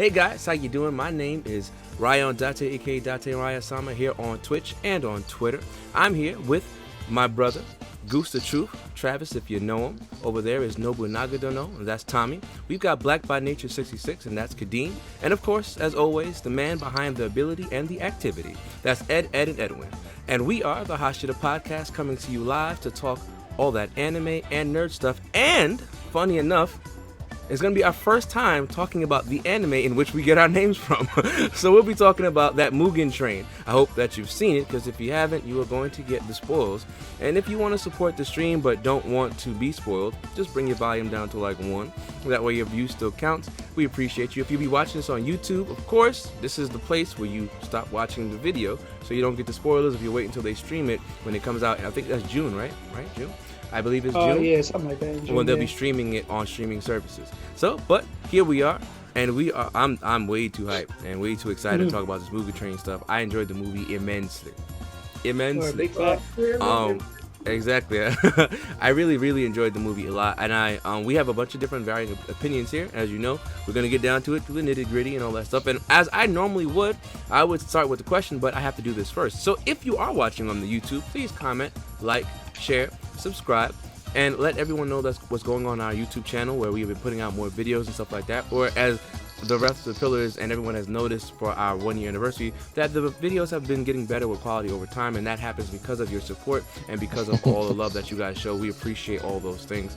Hey guys, how you doing? My name is Ryan Date, aka Date Raya-sama, here on Twitch and on Twitter. I'm here with my brother, Goose the Truth, Travis, if you know him. Over there is Nobunaga Dono, and that's Tommy. We've got Black by Nature 66, and that's Kadeem. And of course, as always, the man behind the ability and the activity. That's Ed, and Edwin. And we are the Hashira podcast, coming to you live to talk all that anime and nerd stuff. And, funny enough, it's going to be our first time talking about the anime in which we get our names from. So we'll be talking about that Mugen train. I hope that you've seen it, because if you haven't, you are going to get the spoils. And if you want to support the stream but don't want to be spoiled, just bring your volume down to like 1. That way your view still counts. We appreciate you. If you be watching this on YouTube, of course, this is the place where you stop watching the video so you don't get the spoilers if you wait until they stream it when it comes out. And I think that's June, right? Right, June? I believe it's June. Oh, yeah, something like that. When they'll be streaming it on streaming services. So, but here we are, and I'm way too hyped and way too excited to talk about this Mugen Train stuff. I enjoyed the movie immensely. Exactly. I really enjoyed the movie a lot, and we have a bunch of different varying opinions here. As you know, we're gonna get down to it, to the nitty gritty and all that stuff. And as I normally would, I would start with the question, but I have to do this first. So if you are watching on the YouTube, please comment, like, share, subscribe, and let everyone know that's what's going on our YouTube channel, where we've been putting out more videos and stuff like that. Or as the rest of the pillars and everyone has noticed for our 1-year anniversary, that the videos have been getting better with quality over time, and that happens because of your support and because of all the love that you guys show. We appreciate all those things.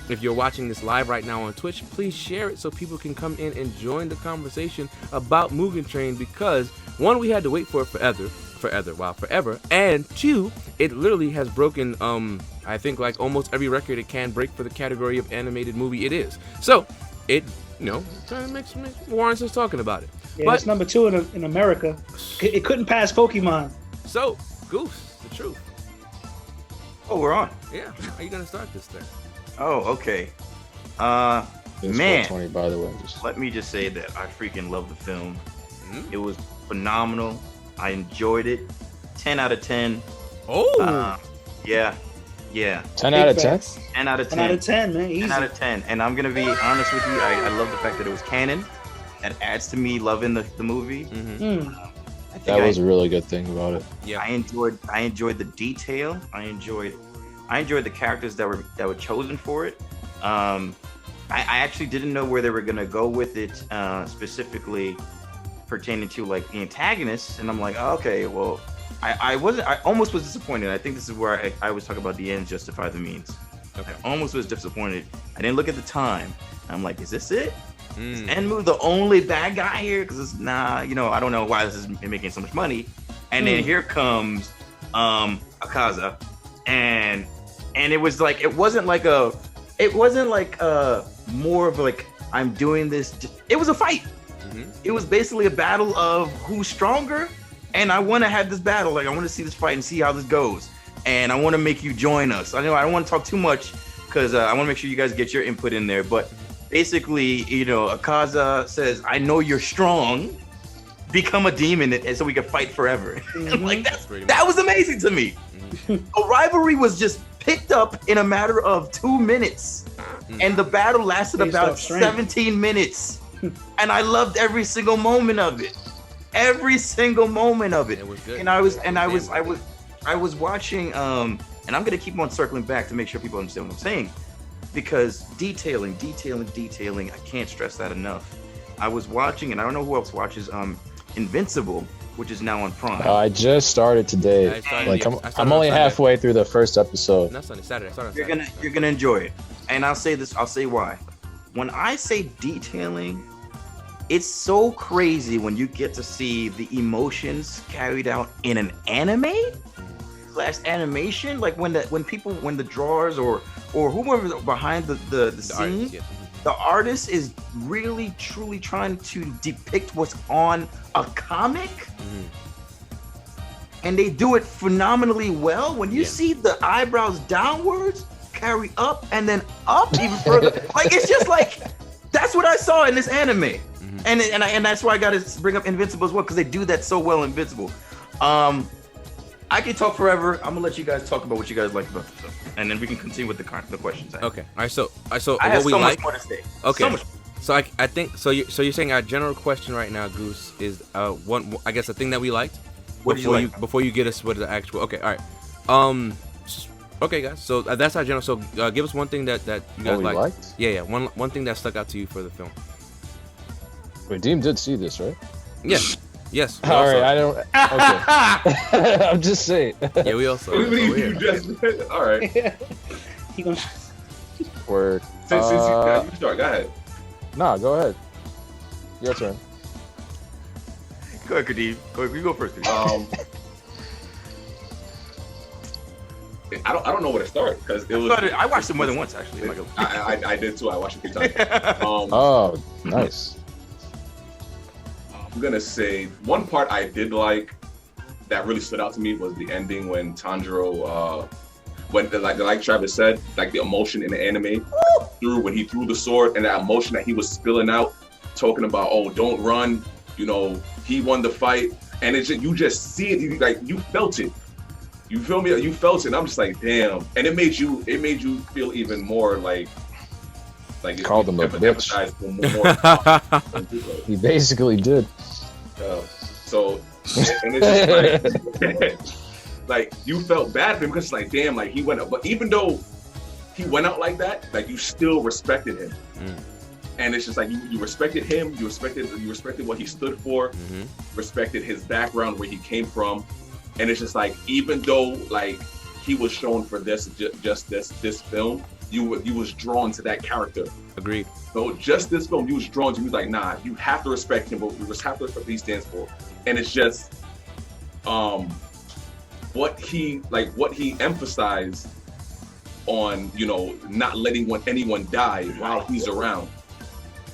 If you're watching this live right now on Twitch, please share it so people can come in and join the conversation about Mugen Train, because 1, we had to wait for it forever, and 2, it literally has broken I think like almost every record it can break for the category of animated movie it is. So it kind of makes warrants us talking about it. Yeah, but it's number 2 in America. It couldn't pass Pokemon. So Goose the Truth. Oh, we're on. Yeah, how are you gonna start this thing? Oh, okay. It's Man, 420, by the way. let me just say that I freaking love the film. It was phenomenal. I enjoyed it. 10 out of 10. Oh, Yeah. 10 out of 10? 10 out of 10. 10 out of 10, man. Easy. 10 out of 10. And I'm gonna be honest with you. I love the fact that it was canon. That adds to me loving the movie. I think That was a really good thing about it. yeah. I enjoyed the detail. I enjoyed the characters that were chosen for it. I actually didn't know where they were gonna go with it, specifically pertaining to like the antagonists, and I'm like, oh, okay, well, I almost was disappointed. I think this is where I was talking about the ends justify the means. Okay. I almost was disappointed. I didn't look at the time. I'm like, is this it? Is Enmu the only bad guy here? Because it's I don't know why this is making so much money. And then here comes Akaza, and it was like it wasn't like more of like I'm doing this. It was a fight. It was basically a battle of who's stronger, and I want to have this battle. Like I want to see this fight and see how this goes, and I want to make you join us. I know I don't want to talk too much because I want to make sure you guys get your input in there. But basically, Akaza says, "I know you're strong. Become a demon, and so we can fight forever." Like that was amazing to me. A rivalry was just picked up in a matter of 2 minutes, and the battle lasted about 17 minutes. And I loved every single moment of it. Every single moment of it. It was good. And I was watching and I'm gonna keep on circling back to make sure people understand what I'm saying. Because detailing, I can't stress that enough. I was watching, and I don't know who else watches Invincible, which is now on Prime. I just started today. I'm only halfway through the first episode. Not Sunday, Saturday. You're gonna enjoy it. And I'll say why. When I say detailing, it's so crazy when you get to see the emotions carried out in an anime / animation, like when the drawers or whoever behind the scene, artist, the artist is really truly trying to depict what's on a comic. And they do it phenomenally well. When you see the eyebrows downwards carry up and then up even further, like it's just like that's what I saw in this anime. And that's why I got to bring up Invincible as well, because they do that so well in Invincible. I can talk forever. I'm gonna let you guys talk about what you guys like about the film, and then we can continue with the questions. Okay. All right. So I what have we so like. much more to say. Okay. So much. So I think so. You're saying our general question right now, Goose, is one. I guess the thing that we liked. What did you like? Before you get us what the actual? Okay, all right. Okay, guys. So that's our general. So give us one thing that you guys liked. Yeah. One thing that stuck out to you for the film. Redeem did see this, right? Yeah. Yes. All right. I don't. Okay. I'm just saying. Yeah, we also. All right. He gonna. Word. Since you start, go ahead. Nah, go ahead. Your turn. Go ahead, Kadeem. You go first, Kadeem. I don't know where to start because it was. I watched it more than once actually. I did too. I watched it 3 times. Oh, nice. I'm gonna say one part I did like that really stood out to me was the ending when Tanjiro, like Travis said, like the emotion in the anime when he threw the sword and that emotion that he was spilling out, talking about, oh, don't run, he won the fight, and it's just, you just see it, you felt it. You feel me? You felt it. And I'm just like, damn. And it made you feel even more like called him a bitch. He basically did. So, and it's just like you felt bad for him because it's like, damn, like he went out. But even though he went out like that, like you still respected him. And it's just like you respected him, you respected what he stood for, respected his background, where he came from. And it's just like, even though like he was shown for this film, you was drawn to that character. Agreed. So just this film, you was drawn to. He was like, nah, you have to respect him, but we just have to respect what he stands for. And it's just what he emphasized on, not letting anyone die while he's around.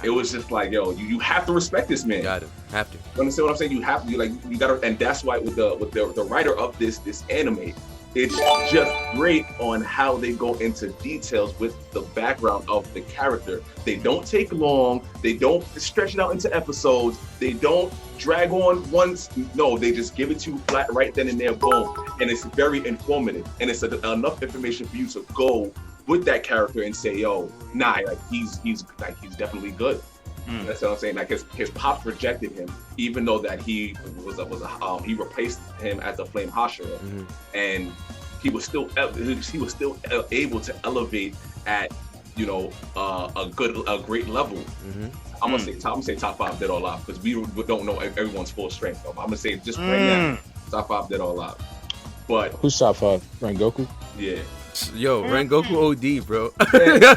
It was just like, yo, you have to respect this man. Got it. Have to. You understand what I'm saying? You have to. You gotta, and that's why with the writer of this anime, it's just great on how they go into details with the background of the character. They don't take long. They don't stretch it out into episodes. They don't drag on once. No, they just give it to you flat right then and there, boom. And it's very informative. And it's enough information for you to go with that character and say, yo, nah, like he's definitely good. That's what I'm saying. Like his pops rejected him, even though that he he replaced him as a flame Hashira, and he was still able to elevate at a great level. I'm gonna say top 5 dead or alive because we don't know everyone's full strength. I'm gonna say just right now, top 5 dead or alive. But who's top 5? Rengoku? Yeah. Yo, Rengoku OD, bro.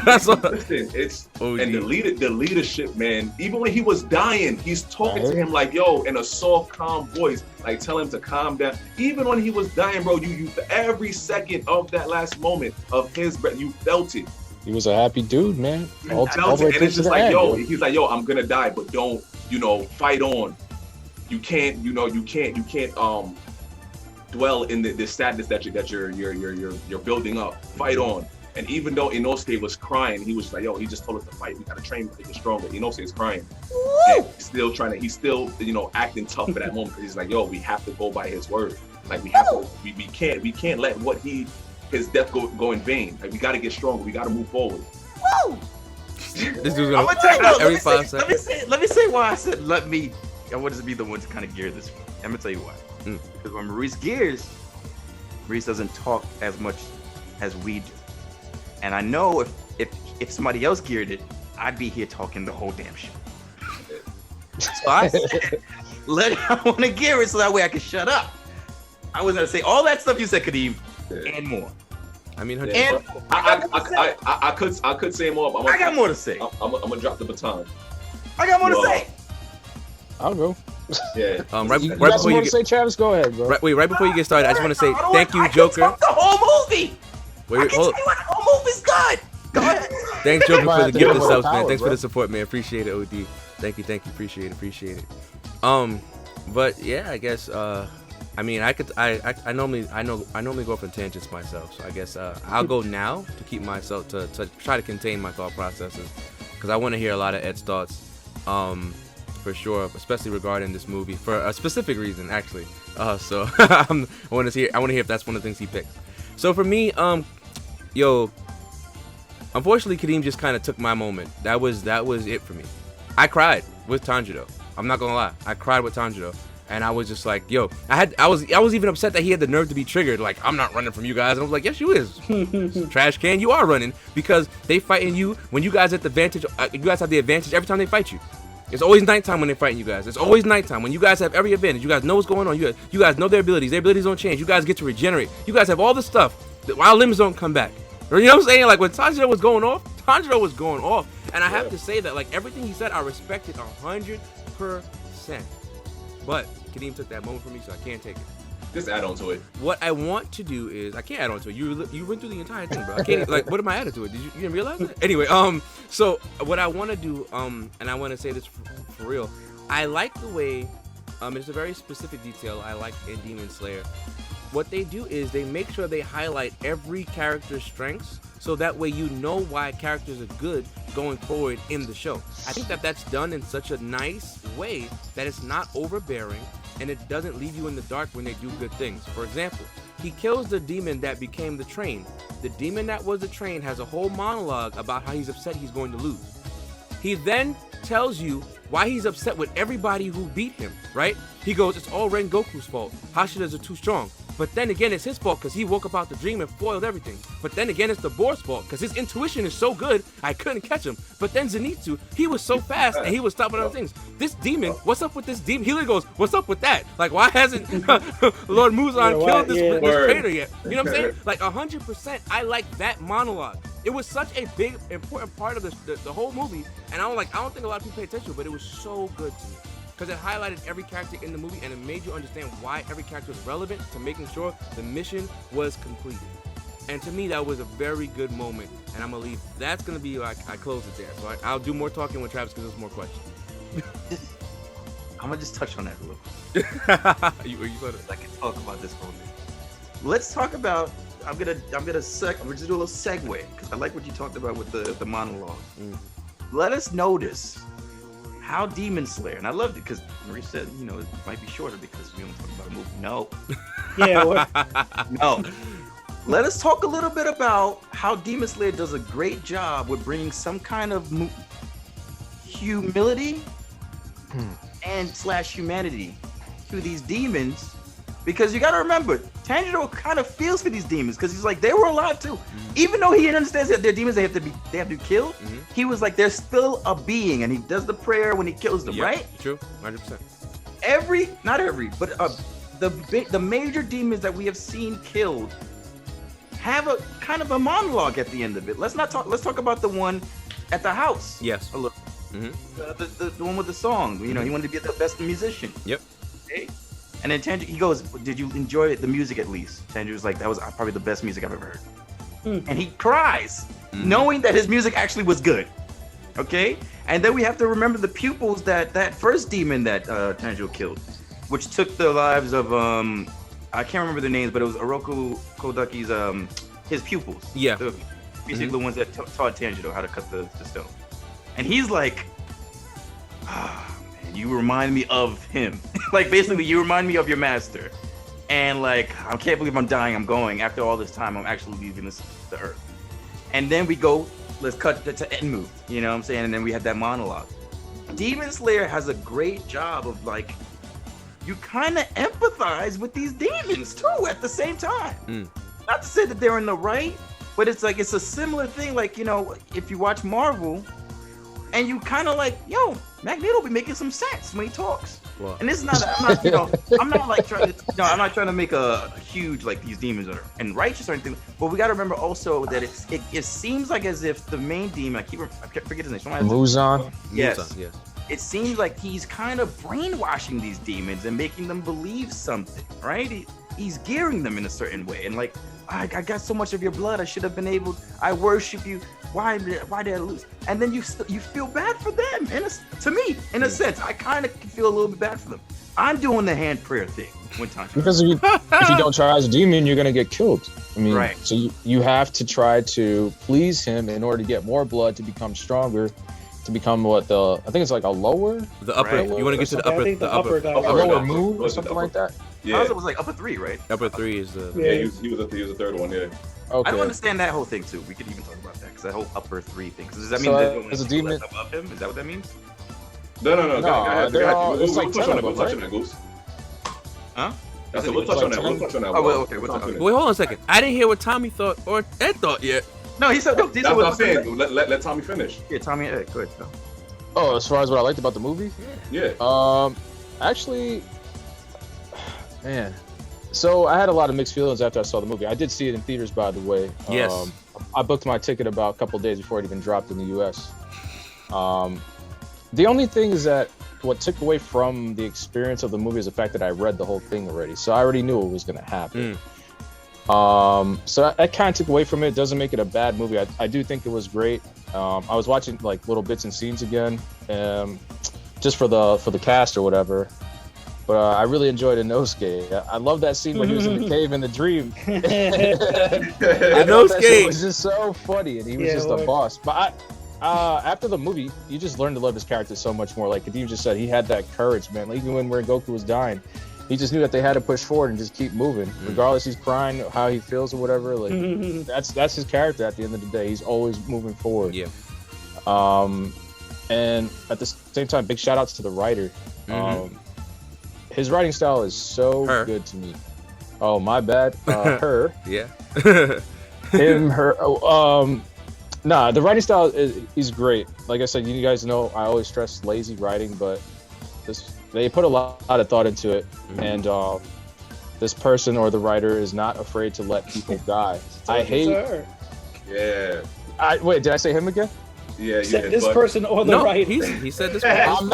Listen, it's OD. And the leadership, man. Even when he was dying, he's talking to him like, yo, in a soft, calm voice, like tell him to calm down. Even when he was dying, bro, you every second of that last moment of his breath, you felt it. He was a happy dude, man. All and it's just like, yo, he's like, yo, I'm gonna die, but don't, fight on. You can't dwell in the sadness that you're building up. Fight on. And even though Inosuke was crying, he was like, yo, he just told us to fight. We gotta train to get stronger. Inosuke is crying. And he's still acting tough at that moment because he's like, yo, we have to go by his word. Like we have to, we can't let his death go in vain. Like we gotta get stronger. We gotta move forward. Woo! This dude's gonna every 5 seconds. Let me say why I said I wanted to be the one to kind of gear this one. I'm gonna tell you why. Because when Maurice gears, Maurice doesn't talk as much as we do. And I know if somebody else geared it, I'd be here talking the whole damn show. So I said, I want to gear it so that way I can shut up. I was gonna say all that stuff you said, Kadeem, and more. I mean, I could say more. But I got more to say. I'm gonna drop the baton. I got more to say. I'll go. Yeah. Right before you say, Travis, go ahead, bro. Right before you get started, I just want to say thank you, Joker. The whole movie. Wait, I can tell you what, the whole movie's good. Go ahead. Thanks, Joker, for the gift of subs, man. Thanks for the support, man. Appreciate it, OD. Thank you. Appreciate it. But yeah, I guess. I mean, I normally go off on tangents myself, so I guess I'll go now to keep myself to try to contain my thought processes because I want to hear a lot of Ed's thoughts. For sure, especially regarding this movie for a specific reason, actually. So I want to hear if that's one of the things he picks. So for me, Unfortunately, Kadeem just kind of took my moment. That was it for me. I cried with Tanjiro. I'm not gonna lie. I cried with Tanjiro. And I was just like, yo, I was even upset that he had the nerve to be triggered. Like, I'm not running from you guys. And I was like, yes, you is. Trash can, you are running because they fighting you when you guys at the advantage. You guys have the advantage every time they fight you. It's always nighttime when they're fighting you guys. It's always nighttime when you guys have every advantage. You guys know what's going on. You guys know their abilities. Their abilities don't change. You guys get to regenerate. You guys have all the stuff that while limbs don't come back. You know what I'm saying? Like when Tanjiro was going off. And I have to say that like everything he said, I respected 100%. But Kadeem took that moment from me, so I can't take it. Just add on to it. What I want to do is I can't add on to it. You went through the entire thing, bro. I can't like. What am I adding to it? You didn't realize that? Anyway, so what I want to do, and I want to say this for real. I like the way, it's a very specific detail I like in Demon Slayer. What they do is they make sure they highlight every character's strengths, so that way you know why characters are good going forward in the show. I think that that's done in such a nice way that it's not overbearing and it doesn't leave you in the dark when they do good things. For example, he kills the demon that became the train. The demon that was the train has a whole monologue about how he's upset he's going to lose. He then tells you why he's upset with everybody who beat him, right? He goes, it's all Rengoku's fault. Hashiras are too strong. But then again, it's his fault because he woke up out the dream and foiled everything. But then again, it's the boar's fault because his intuition is so good, I couldn't catch him. But then Zenitsu, he was so fast and he was stopping other things. This demon, what's up with this demon? He literally goes, what's up with that? Like, why hasn't Lord Muzan killed this trainer yet? You know what I'm saying? Like, 100%, I like that monologue. It was such a big, important part of the whole movie. And I don't think a lot of people pay attention, but it was so good to me. Because it highlighted every character in the movie and it made you understand why every character was relevant to making sure the mission was completed. And to me, that was a very good moment. And I'm going to leave. That's going to be like, I close it there. So I'll do more talking with Travis because there's more questions. I'm going to just touch on that a little. you I can talk about this moment. Let's talk about, I'm gonna just do a little segue because I like what you talked about with the monologue. Let us notice how Demon Slayer, and I loved it because Marie said, it might be shorter because we don't talk about a movie. No. Yeah. No. Let us talk a little bit about how Demon Slayer does a great job with bringing some kind of humility and / humanity to these demons. Because you got to remember, Tanjiro kind of feels for these demons because he's like, they were alive too. Even though he understands that they're demons, they have to be killed. He was like, they're still a being, and he does the prayer when he kills them, right? True, 100%. Not every, but the major demons that we have seen killed have a kind of a monologue at the end of it. Let's talk about the one at the house. Yes. A little. The one with the song. He wanted to be the best musician. Yep. Okay. And then Tanjiro, he goes, did you enjoy the music at least? Tanjiro was like, that was probably the best music I've ever heard. And he cries, knowing that his music actually was good. Okay? And then we have to remember the pupils that first demon that Tanjiro killed, which took the lives of, I can't remember their names, but it was Oroku Kodaki's, his pupils. Yeah. Basically the ones that taught Tanjiro how to cut the stone. And he's like, you remind me of him. Like, basically, you remind me of your master. And, like, I can't believe I'm dying. I'm going. After all this time, I'm actually leaving the earth. And then we go, let's cut to Enmu. You know what I'm saying? And then we had that monologue. Demon Slayer has a great job of, like, you kind of empathize with these demons, too, at the same time. Not to say that they're in the right, but it's like, it's a similar thing. Like, if you watch Marvel, and you kind of like, Magneto be making some sense when he talks. Well, and this is not, I'm not trying to make a huge, like, these demons are and righteous or anything, but we got to remember also that it seems like as if the main demon, I forget his name. Muzan? Yes. It seems like he's kind of brainwashing these demons and making them believe something, right? He's gearing them in a certain way. And like, I got so much of your blood, I should have been able, I worship you. Why did I lose? And then you feel bad for them. To me, in a sense, I kind of feel a little bit bad for them. I'm doing the hand prayer thing one time. Because if you don't try as a demon, you're going to get killed. I mean, right. So you have to try to please him in order to get more blood to become stronger, to become I think it's like a lower? The upper, right. You want to get to the upper, a lower moon or something like that? Yeah. It was like upper 3, right? Upper 3 is the... Yeah, he was the third one, yeah. Okay. I don't understand that whole thing too. We could even talk about that because that whole upper 3 thing. Does that mean So, there's as a demon- above him? Is that what that means? No. No, Go ahead. they're all- We'll it's like touch 10 on of that. We'll them, touch on that, Goose. Huh? I said we'll touch on that. We'll touch on that. Oh, well, okay. What's We'll up? touch on Wait, hold on a second. I didn't hear what Tommy thought or Ed thought yet. No, he said. No, That's what I'm saying. Let Tommy finish. Yeah, Tommy. Go ahead. No. Oh, as far as what I liked about the movie, Yeah. actually, man. So I had a lot of mixed feelings after I saw the movie. I did see it in theaters, by the way. Yes. I booked my ticket about a couple of days before it even dropped in the U.S. The only thing is that what took away from the experience of the movie is the fact that I read the whole thing already, so I already knew what was going to happen. So that kind of took away from it. It doesn't make it a bad movie. I do think it was great. I was watching like little bits and scenes again, just for the cast or whatever. But I really enjoyed Inosuke. I love that scene when he was in the cave in the dream. Inosuke It was just so funny, and he was just a word. boss. But after the movie, you just learned to love his character so much more. Like Kadeem just said, he had that courage, man. Like, even when Goku was dying, he just knew that they had to push forward and just keep moving, regardless he's crying, how he feels or whatever. Like that's his character. At the end of the day, he's always moving forward. Yeah. And at the same time, big shout outs to the writer. His writing style is so good to me. Oh, my bad. Her. Yeah. Him, her. Nah, the writing style is great. Like I said, you guys know I always stress lazy writing, but they put a lot of thought into it. And this person or the writer is not afraid to let people die. I hate. Yeah. Wait, did I say him again? Yeah. Said this person or the No, writer. he said this person. I'm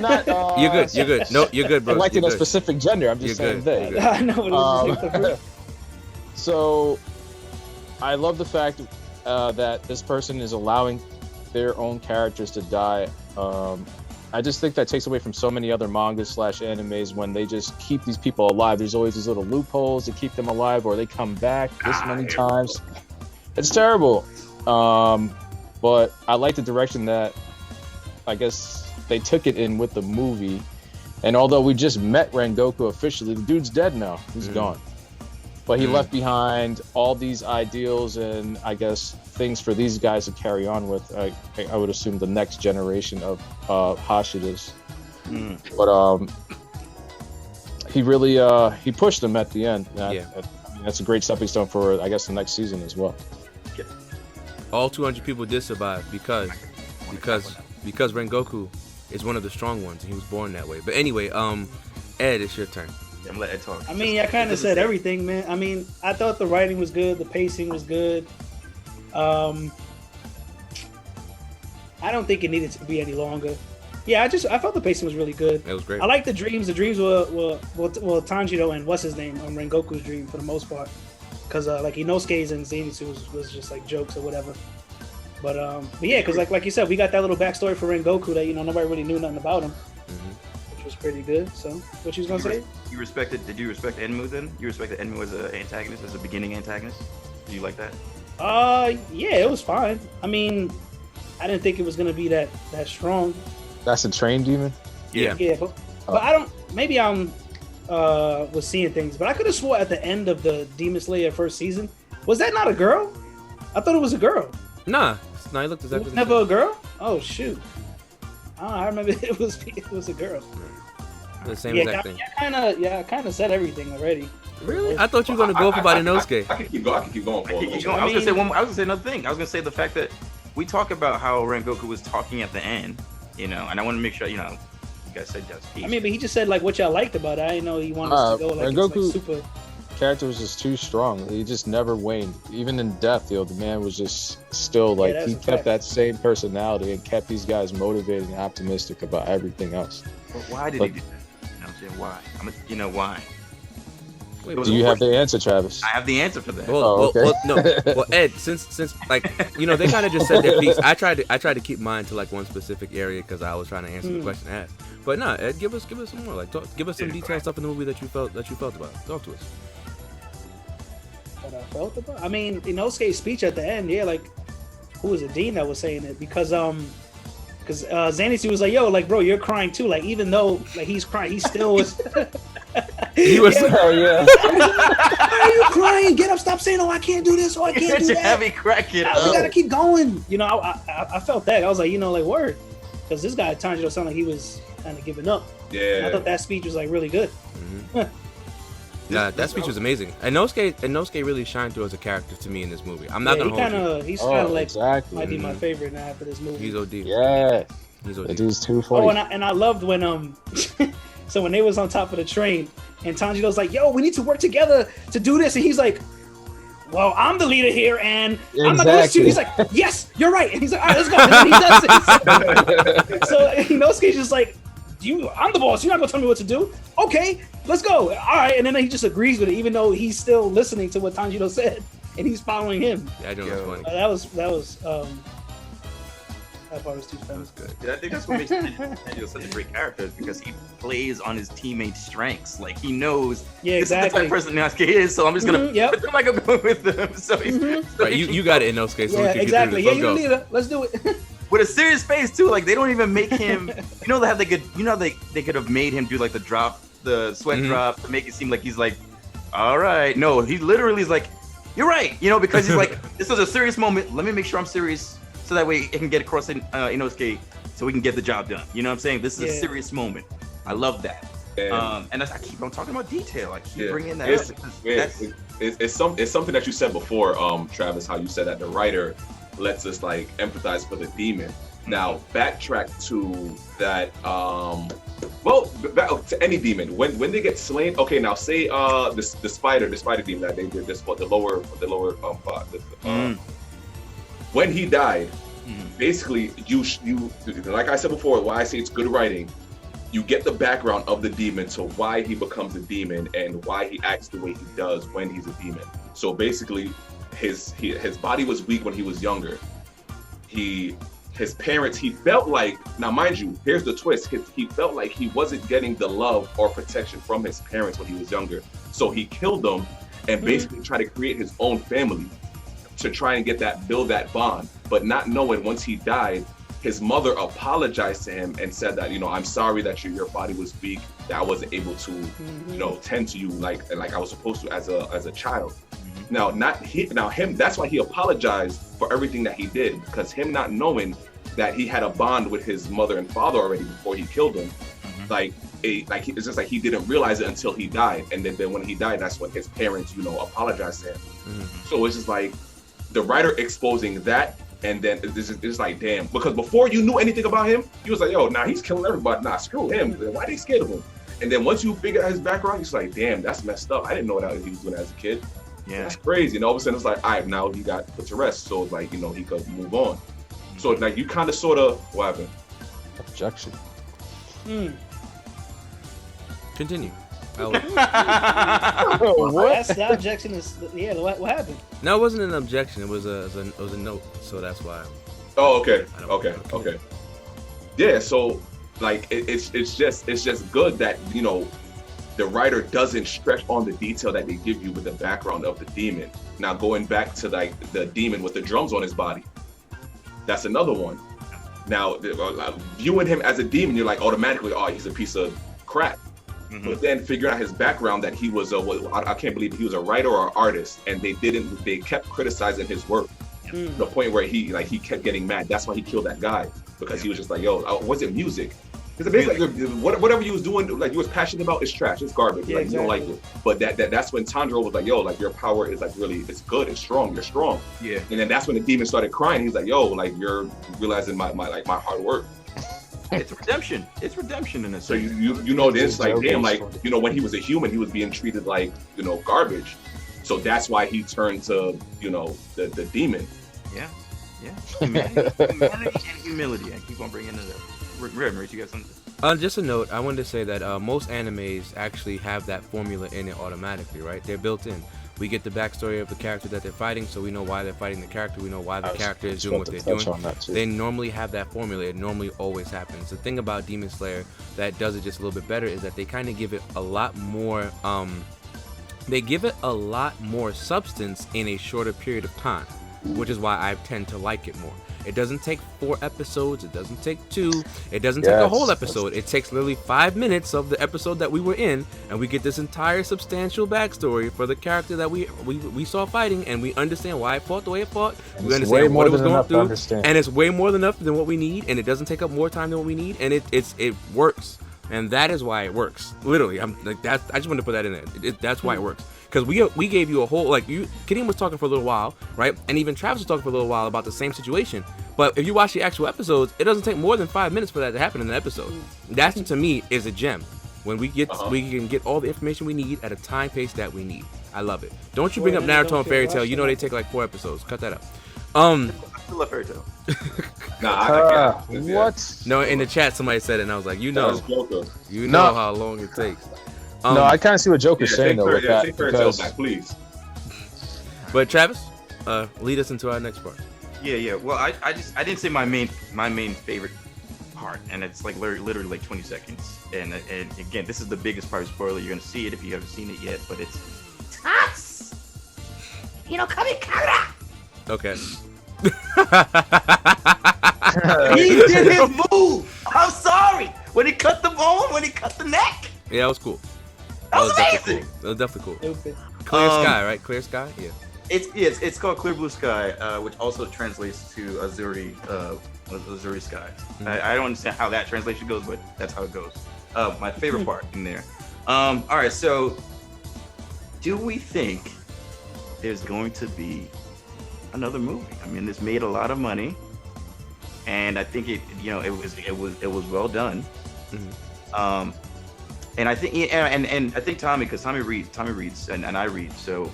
not. You're good. You're good. No, you're good, bro. Selecting You're a good. specific gender. I'm just You're saying good. they. I know. It was just like the So, I love the fact that this person is allowing their own characters to die. I just think that takes away from so many other mangas / animes when they just keep these people alive. There's always these little loopholes to keep them alive, or they come back this many times. It's terrible. But I like the direction that I guess they took it in with the movie. And although we just met Rengoku officially, the dude's dead now. He's gone. But he left behind all these ideals and I guess things for these guys to carry on with. I would assume the next generation of Hashiras. But he really he pushed them at the end. I mean, that's a great stepping stone for I guess the next season as well. All 200 people did survive because Rengoku is one of the strong ones and he was born that way. But anyway, Ed, it's your turn. Yeah, I'm letting Ed talk. I mean, I kind of said everything, man. I mean, I thought the writing was good, the pacing was good. I don't think it needed to be any longer. Yeah, I felt the pacing was really good. It was great. I like the dreams. The dreams were Tanjiro and what's his name on Rengoku's dream for the most part, because like Inosuke's and Zenitsu's was just like jokes or whatever. But yeah, because like you said, we got that little backstory for Rengoku that nobody really knew nothing about him, which was pretty good. So, what you was gonna say? Did you respect Enmu then? You respected Enmu as an antagonist, as a beginning antagonist? Do you like that? Yeah, it was fine. I mean, I didn't think it was gonna be that strong. That's a train demon? Yeah. Yeah, but I don't. Maybe I'm was seeing things, but I could have swore at the end of the Demon Slayer first season, was that not a girl? I thought it was a girl. Nah, he looked It exactly was the never same. a girl. Oh shoot! I remember it was a girl. The same Yeah, exact thing. I kind of said everything already. Really? I thought you were gonna go for about Inosuke. I can keep going for a little bit. I was gonna say another thing. I was gonna say the fact that we talk about how Rengoku was talking at the end, and I want to make sure you guys said that's peace. I mean, but he just said like what y'all liked about it. I didn't know he wanted us to go like, Rengoku- it's, like super. Character was just too strong. He just never waned. Even in death, the man was just still like that's he a kept fact. that same personality and kept these guys motivated and optimistic about everything else. But why did he do that? I'm saying why. Why? Wait, Do you have the answer, Travis? I have the answer for that. okay. Well, Ed, since like they kind of just said their piece. I tried to keep mine to like one specific area because I was trying to answer the question asked. But nah, Ed, give us some more. Like, give us some detailed stuff in the movie that you felt about. Talk to us. What I felt about. I mean, Inosuke's speech at the end, yeah, like who was it? Dean that was saying it because Zenitsu was like, "Yo, like, bro, you're crying too." Like, even though like he's crying, he still was. He was. Oh yeah. Why are you crying? Get up! Stop saying, "Oh, I can't do this. Oh, I can't do Such a that." heavy crack it We gotta up. keep going. You know, I felt that. I was like, like, word, because this guy Tanjiro sounded like he was kind of giving up. And I Yeah. thought that speech was like really good. Yeah, that speech was amazing. And Inosuke really shined through as a character to me in this movie. I'm not Yeah, gonna hold you. he's kind of like exactly. might be my favorite now after this movie. He's OD. Yeah, He's it OD. is too Oh, funny. and I loved when so when they was on top of the train and Tanjiro's like, "Yo, we need to work together to do this," and he's like, "Well, I'm the leader here, and I'm not going to." He's like, "Yes, you're right," and he's like, "All right, let's go." And then he does it. So Inosuke's just like, I'm the boss. You're not gonna tell me what to do. Okay, let's go. All right, and then he just agrees with it, even though he's still listening to what Tanjiro said and he's following him. Yeah, I know it's funny. That was that part was too That funny. was good. And I think that's what makes Tanjiro such a great character, is because he plays on his teammates' strengths. Like, he knows Yeah, this is the type exactly. of person Inosuke is, so I'm just gonna Yep. pretend like I'm going with them. So he's Right, you got it, Inosuke. So Yeah, we can exactly. Get Yeah, through this. you're the leader. Let's do it. with a serious face too. Like, they don't even make him. You know, they could have made him do like the sweat Mhm. drop to make it seem like he's like, all right. No, he literally is like, you're right. You know, because he's like, this is a serious moment. Let me make sure I'm serious, so that way it can get across in Inosuke, so we can get the job done. You know what I'm saying? This is a Yeah. serious moment. I love that. And And I keep on talking about detail. I keep Yeah. bringing that It's- up. Because yeah, that's, it's something that you said before, Travis, how you said that the writer lets us like empathize for the demon. Now backtrack to that. Back to any demon when they get slain. Okay, now say the spider demon that they did this for the lower when he died. Basically, you like I said before, why I say it's good writing. You get the background of the demon, to why he becomes a demon and why he acts the way he does when he's a demon. So basically, his body was weak when he was younger. His parents, he felt like, now mind you, here's the twist. He felt like he wasn't getting the love or protection from his parents when he was younger. So he killed them and basically tried to create his own family to try and build that bond. But not knowing, once he died, his mother apologized to him and said that, I'm sorry that your body was weak, that I wasn't able to, tend to you like I was supposed to as a child. Now, that's why he apologized for everything that he did, because him not knowing that he had a bond with his mother and father already before he killed him, it's just like he didn't realize it until he died, and then when he died, that's when his parents, apologized to him. So it's just like the writer exposing that, and then it's like, damn, because before you knew anything about him, he was like, yo, he's killing everybody, screw him, why they scared of him? And then once you figure out his background, it's like, damn, that's messed up. I didn't know that he was doing that as a kid. yeah. That's crazy. And all of a sudden it's like, all right, now he got put to rest. So like, he could move on. So like, you kind of sort of, what happened? Objection. Continue. What? That's the objection is what happened? No, it wasn't an objection. It was a note. So that's why. Oh, okay. I don't- Okay. Yeah. So like, it's just good that, the writer doesn't stretch on the detail that they give you with the background of the demon. Now going back to like the demon with the drums on his body, that's another one. Now viewing him as a demon, you're like automatically, oh, he's a piece of crap. But then figuring out his background, that he was I can't believe he was a writer or an artist, and they kept criticizing his work to the point where he kept getting mad. That's why he killed that guy, because he was just like, yo, was it music? Because basically, whatever you was doing, like you was passionate about, is trash, it's garbage. Yeah, like you don't like exactly. it. But that's when Tanjiro was like, yo, like your power is like really, it's good, it's strong, you're strong. Yeah. And then that's when the demon started crying. He's like, yo, like you're realizing my hard work. It's redemption. It's redemption in a So sense. it's like, damn, like, when he was a human, he was being treated like, garbage. So that's why he turned to, the demon. Yeah. Humanity and humility. I keep on bringing it up. Rich, you got something? Just a note. I wanted to say that most animes actually have that formula in it automatically, right? They're built in. We get the backstory of the character that they're fighting, so we know why they're fighting the character. We know why the character is doing what they're doing. They normally have that formula. It normally always happens. The thing about Demon Slayer that does it just a little bit better is that they kind of give it a lot more. They give it a lot more substance in a shorter period of time, which is why I tend to like it more. It doesn't take 4 episodes. It doesn't take 2. It doesn't take a whole episode. It takes literally 5 minutes of the episode that we were in, and we get this entire substantial backstory for the character that we saw fighting, and we understand why it fought the way it fought. We understand what it was going through, and it's way more than enough than what we need, and it doesn't take up more time than what we need, and it works. And that is why it works. Literally, I'm like that. I just wanted to put that in there. That's why it works. Because we gave you a whole, like, Kadeem was talking for a little while, right? And even Travis was talking for a little while about the same situation. But if you watch the actual episodes, it doesn't take more than 5 minutes for that to happen in an episode. That, to me, is a gem. When we can get all the information we need at a time pace that we need. I love it. Don't you bring up Naruto and Fairy Tail? You know they take like 4 episodes. Cut that out. I still love Fairy Tail. I can't. What? No, in the chat somebody said it, and I was like, you know how long it takes. No, I kind of see what Joker's saying though with that. Take Fairy Tail back, please. But Travis, lead us into our next part. Yeah. Well, I didn't say my main favorite part, and it's like literally like 20 seconds. And again, this is the biggest part of spoiler. You're gonna see it if you haven't seen it yet, but it's Tats. Kamikara. Okay. He did his move. I'm sorry. When he cut the bone, when he cut the neck. Yeah, that was cool. That was definitely amazing. cool. That was definitely cool. Stupid. Clear sky, right? Clear sky. Yeah. It's called Clear Blue Sky, which also translates to Azuri Sky. Mm-hmm. I don't understand how that translation goes, but that's how it goes. My favorite part in there. All right, so do we think there's going to be another movie? I mean, this made a lot of money, and I think it was well done. Mm-hmm. And I think and I think Tommy, because Tommy reads and I read, so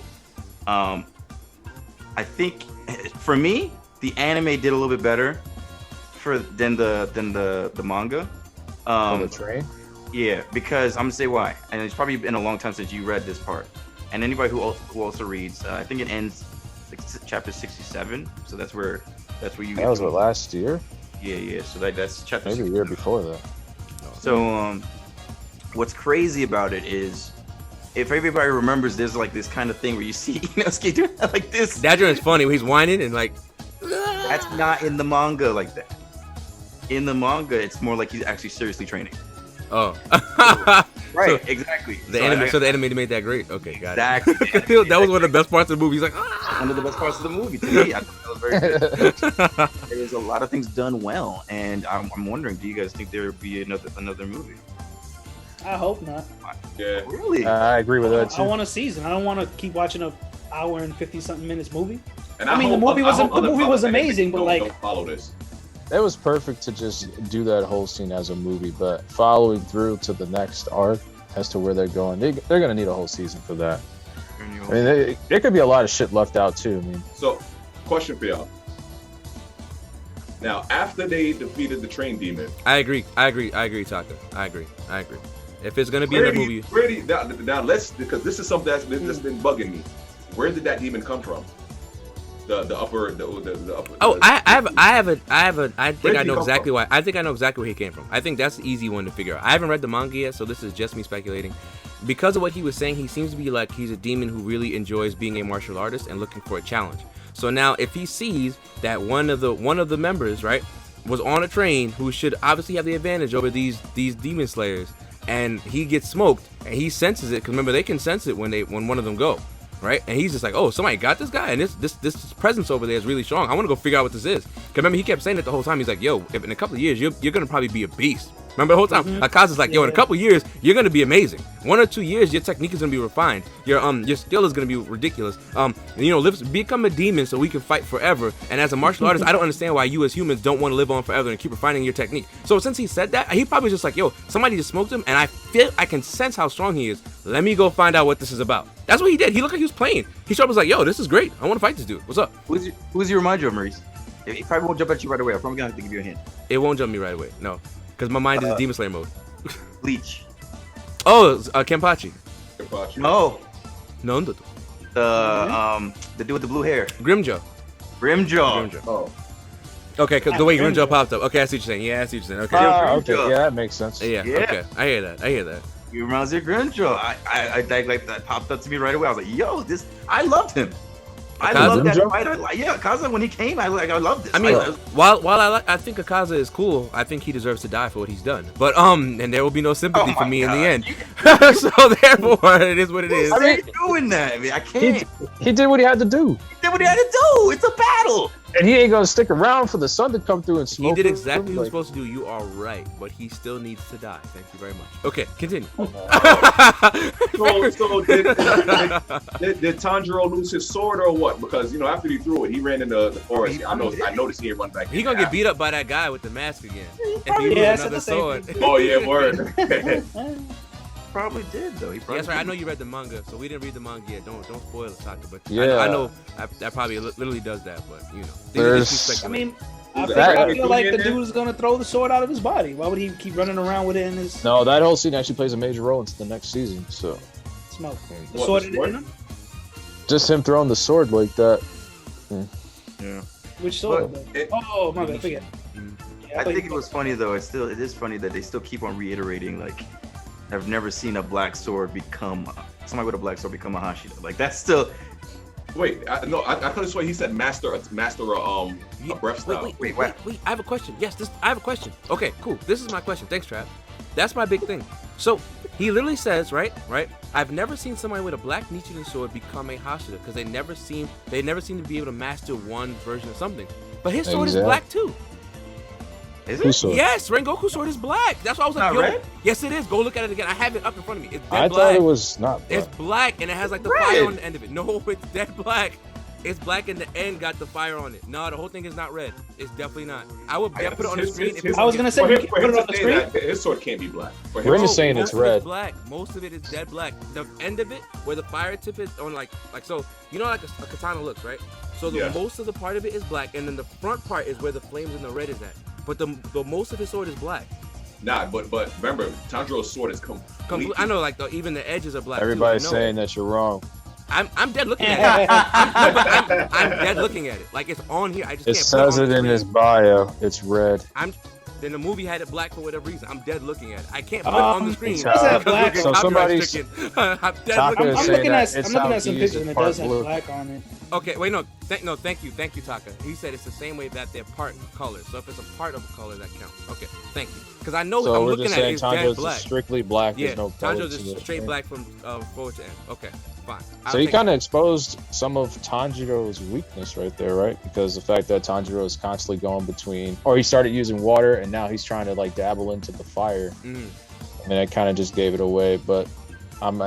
I think for me the anime did a little bit better than the manga. On the train. Yeah, because I'm gonna say why, and it's probably been a long time since you read this part. And anybody who also reads, I think it ends like chapter 67. So that's where you. That was what, last year? Yeah. So that's chapter. Maybe 67. a year before that. So what's crazy about it is, if everybody remembers, there's like this kind of thing where you see Inosuke doing like this. That joint is funny. He's whining and like. That's not in the manga like that. In the manga, it's more like he's actually seriously training. Oh. Right, So, exactly. The anime made that great. Okay, got Exactly. it. That was one of the best parts of the movie. He's like, One of the best parts of the movie to me. I thought that was very good. There's a lot of things done well, and I'm wondering, do you guys think there would be another movie? I hope not. Yeah. Really? I agree with that I too. want a season. I don't want to keep watching a hour and 50-something minutes movie. And I mean, the movie was amazing, but like, don't follow this. It was perfect to just do that whole scene as a movie, but following through to the next arc as to where they're going, they're going to need a whole season for that. I mean, there could be a lot of shit left out too. I mean, So, question for y'all. Now, after they defeated the train demon, I agree, Taka. I agree. If it's gonna be in a movie, now let's, because this is something that's been bugging me. Where did that demon come from? The upper. Oh, I think did I he know come exactly from? why. I think I know exactly where he came from. I think that's the easy one to figure out. I haven't read the manga yet, so this is just me speculating. Because of what he was saying, he seems to be like he's a demon who really enjoys being a martial artist and looking for a challenge. So now, if he sees that one of the members, right, was on a train who should obviously have the advantage over these demon slayers, and he gets smoked, and he senses it, because remember they can sense it when one of them go. Right, and he's just like, oh, somebody got this guy, and this presence over there is really strong. I want to go figure out what this is. Cause remember, he kept saying it the whole time. He's like, yo, if in a couple of years you're gonna probably be a beast. Remember the whole time, Akaza's like, yo, in a couple of years you're gonna be amazing. 1 or 2 years, your technique is gonna be refined. Your skill is gonna be ridiculous. Become a demon so we can fight forever. And as a martial artist, I don't understand why you as humans don't want to live on forever and keep refining your technique. So since he said that, he probably just like, yo, somebody just smoked him, and I can sense how strong he is. Let me go find out what this is about. That's what he did. He looked like he was playing. He showed up, was like, yo, this is great. I want to fight this dude. What's up? Who's he remind you of, Maurice? He probably won't jump at you right away. I'm probably gonna have to give you a hint. It won't jump me right away. No, because my mind is Demon Slayer mode. Bleach. Oh, Kenpachi. No. No. The dude with the blue hair. Grimjaw. Oh, Okay, because the way Grimjaw popped up. Okay, I see what you're saying. Yeah, I see what you're saying. Okay. Okay, yeah, that makes sense. Yeah. Okay, I hear that. He reminds me of Grimjaw. I like that popped up to me right away. I was like, yo, I loved him. I Akaza? love that Ninja? fight. Yeah, Akaza when he came, I love this. I mean, I- while I think Akaza is cool, I think he deserves to die for what he's done. But and there will be no sympathy Oh for my me in the God. end. So therefore, it is what it is. I mean, doing that. I mean, I can't. He did what he had to do, He did what he had to do. It's a battle. and he ain't gonna stick around for the sun to come through and He smoke. did him. exactly what he was Like, supposed to do. You are right, but he still needs to die. Thank you very much. Okay, continue. Did Tanjiro lose his sword or what? Because after he threw it, he ran into the forest. I noticed he didn't run back. He gonna get beat up by that guy with the mask again. If probably- he yeah, I loses said another the same sword. thing. Oh yeah, word. Probably did though. He probably Yes, right. I did. know you read the manga, so we didn't read the manga yet. Don't spoil it, Taka. But Yeah. I know that probably literally does that. But these are There's- just I speculation. mean, I That- feel like the Yeah. dude is gonna throw the sword out of his body. Why would he keep running around with it in his No, that whole scene actually plays a major role into the next season. So smoke? The What, sword the in sword? him? just him throwing the sword like that. Yeah. Which sword? But it- Oh my bad, forget. Mm. Yeah, I thought think you- it was funny though. It is funny that they still keep on reiterating like, I've never seen a black sword become somebody with a black sword become a Hashira. Like that's still. Wait, I could have sworn he said master a breath style. Wait. I have a question. Yes, I have a question. Okay, cool. This is my question. Thanks, Trav. That's my big thing. So he literally says, right? I've never seen somebody with a black Nichiren sword become a Hashira because they never seem to be able to master one version of something. But his sword is Exactly. black too. Is Whose it? sword? Yes, Rengoku's sword is black. That's why I was like, Not yo. red? Yes, it is. Go look at it again. I have it up in front of me. It's dead I black. thought it was not. It's Black. black and it has like the Red. fire on the end of it. No, it's dead black. It's black and the end got the fire on it. No, the whole thing is not red. It's definitely not. I would definitely put it on the screen. if it I was gonna say, For you him, can for put him it on to the say screen. that, his sword can't be black. For him, We're just No, saying most it's of it is red. black. Most of it is dead black. The end of it, where the fire tip is on, like so, like a katana looks, right? So the Yeah. most of the part of it is black, and then the front part is where the flames and the red is at. But the most of his sword is black. Nah, but remember, Tanjiro's sword is complete. I know, like even the edges are black. too. Everybody's I know. saying that you're wrong. I'm dead looking at it. I'm dead looking at it. Like it's on here. I just It can't says put it it on in the his screen. bio. It's red. Then the movie had it black for whatever reason. I'm dead looking at it. I can't put it on the screen. It does have because we'll black get on it. So copyright somebody's- stricken. I'm dead Taka looking is at I'm saying looking that at it's I'm looking how at some he pictures is and it part does have blue. black on it. Okay, wait, no, thank you, Taka. He said it's the same way that they're part colors. So if it's a part of a color, that counts. Okay, thank you. Because I know So I'm we're looking just at it, saying it's dead Tanjiro's black. just strictly black. Yeah, There's no color Tanjiro's to just it. straight black from forward to end. Okay, fine. So he kind of exposed some of Tanjiro's weakness right there, right? Because the fact that Tanjiro is constantly going between, or he started using water and now he's trying to like dabble into the fire. Mm. I mean, it kind of just gave it away. But I'm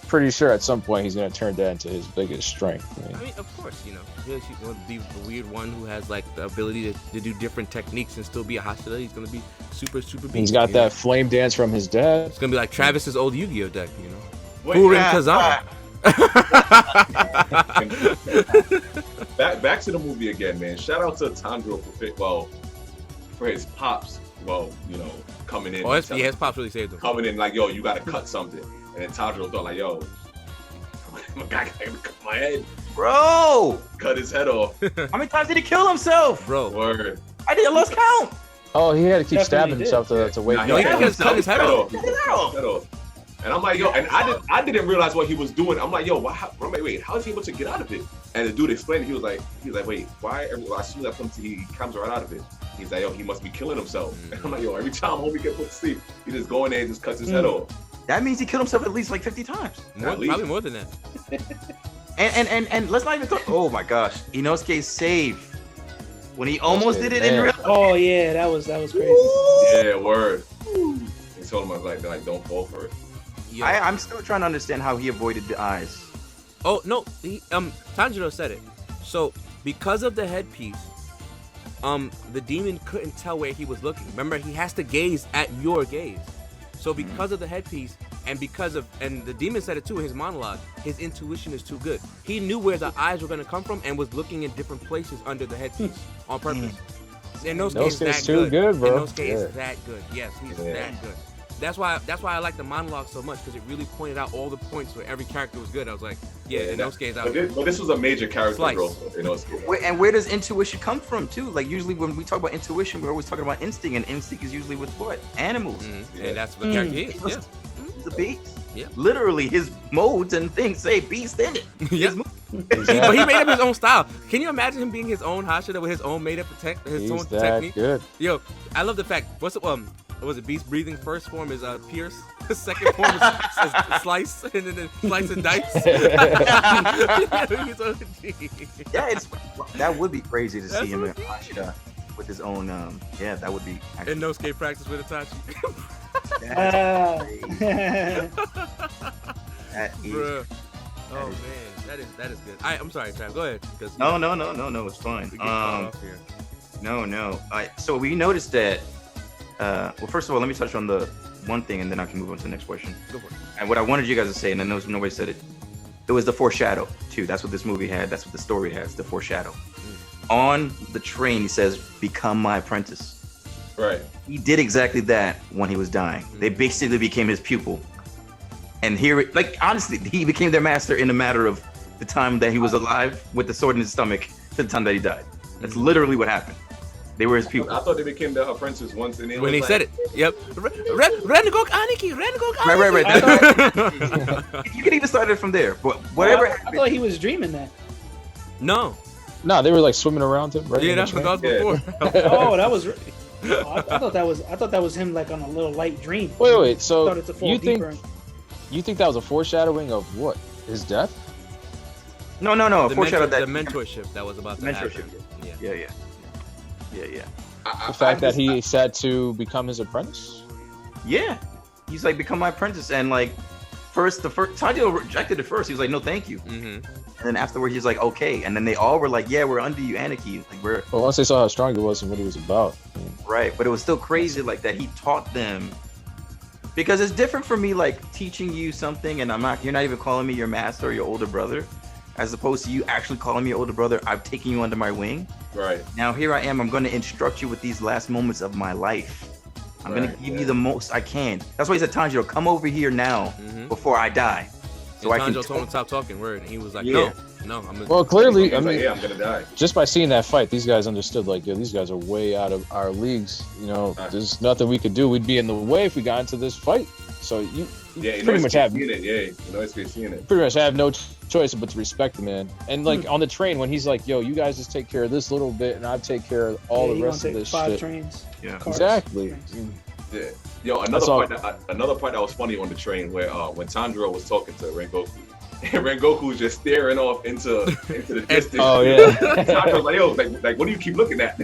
pretty sure at some point he's going to turn that into his biggest strength. I mean, of course, he'll be the weird one who has like the ability to do different techniques and still be a Hashira. He's gonna be super beast. he's got that flame dance from his dad. It's gonna be like Travis's old Yu-Gi-Oh deck, Wait, Furin yeah, Kazan. back to the movie again, man. Shout out to Tanjiro for his pops. Coming in. Oh, his pops really saved him. Coming in like, yo, you gotta cut something, and then Tanjiro thought like, yo, my guy gotta cut my head, Bro, cut his head off. how many times did he kill himself? Bro, Word. I lost count. Oh, he had to keep Definitely stabbing did. himself to wake Nah, Yo, he up. just cut his head off. Cut his head off. Head off. And I'm like, yo, and I didn't realize what he was doing. I'm like, yo, wait, how is he able to get out of it? And the dude explained it. He was like, wait, why? As soon as he comes right out of it. He's like, yo, he must be killing himself. And I'm like, yo, every time homie get put to sleep, he just go in there and just cuts his head off. That means he killed himself at least like 50 times. Probably more than that. And let's not even talk. Oh my gosh, Inosuke's save when he almost did it in Man. real. Oh yeah, that was crazy. Yeah, word. He told him, I was like, don't fall for it. Yo. I'm still trying to understand how he avoided the eyes. Oh no, Tanjiro said it. So because of the headpiece, the demon couldn't tell where he was looking. Remember, he has to gaze at your gaze. So because of the headpiece, and the demon said it too in his monologue, his intuition is too good. He knew where the eyes were gonna come from and was looking in different places under the headpiece on purpose. Inosuke is that too good, bro. Inosuke is that good. Yes, he's that good. That's why I like the monologue so much, because it really pointed out all the points where every character was good. I was like, Inosuke is out. But this was a major character Slice. growth of Inosuke. Where does intuition come from too? Like usually when we talk about intuition, we're always talking about instinct, and instinct is usually with what? Animals. Mhm. And that's what the character is. Yeah. He's a beast. Yeah. Literally, his modes and things say beast in it. Yeah. His But he made up his own style. Can you imagine him being his own Hashira with his own made up his own He's that technique? good. Yo, I love the fact. What was it? Beast breathing. First form is Pierce. Second form is Slice, and then Slice and Dice. Yeah, that would be crazy to see him in Hashira with his own. Yeah, that would be. And no skate practice with Itachi. That's crazy. That is. Bruh. Oh man, that is good. I'm sorry, Trav. Go ahead. Because, No, it's fine. we get caught off here. No. So we noticed that. Well, first of all, let me touch on the one thing, and then I can move on to the next question. Go for it. And what I wanted you guys to say, and I know nobody said it, it was the foreshadow too. That's what this movie had. That's what the story has. The foreshadow. On the train, he says, "Become my apprentice." Right. He did exactly that when he was dying. They basically became his pupil. And here, like, honestly, he became their master in a matter of the time that he was alive with the sword in his stomach to the time that he died. That's literally what happened. They were his pupils. I thought they became the apprentice once, and When he said it. Yep. Renegok Aniki. Renegok Aniki. Right. You can even start it from there. But whatever I happened, thought he was dreaming that. No. No, they were like swimming around him, right? Yeah, in the that's what train? I was before. Oh, that was. Oh, I thought that was him like on a little light dream. Wait. I So thought it to fall you think deeper. that was a foreshadowing of what? His death? no. The Foreshadow that. the mentorship that was about to Mentorship. happen. Yeah. The fact that he said to become his apprentice? Yeah. He's like, become my apprentice. And like, first Tanjiro rejected it first. He was like, no, thank you. Mm-hmm. And then afterwards, he's like, okay. And then they all were like, yeah, we're under you, Anarchy. Like, we're Well, once they saw how strong he was and what he was about. right. But it was still crazy like that. He taught them. Because it's different for me, like teaching you something, and you're not even calling me your master or your older brother, as opposed to you actually calling me your older brother. I've taken you under my wing. Right. Now here I am. I'm going to instruct you with these last moments of my life. I'm going to give you the most I can. That's why he said, Tanjiro, come over here now before I die. So Tanjiro told him to stop talking word, and he was like, Yeah. no, I'm gonna. Well, clearly, He's I like, mean, yeah, I'm gonna die. just by seeing that fight, these guys understood, like, yo, these guys are way out of our leagues. You know, there's nothing we could do. We'd be in the way if we got into this fight. So you pretty much have seeing it. Yeah, you know it's seeing it. pretty much have no choice but to respect the man. And like on the train, when he's like, yo, you guys just take care of this little bit, and I take care of all the you rest gonna of take this 5 shit. trains. Yeah. Cars, Exactly. trains. Yeah. Yo, another part that was funny on the train where when Tanjiro was talking to Rengoku, and Rengoku was just staring off into the distance. Oh yeah. Tanjiro's like, yo, like, what do you keep looking at?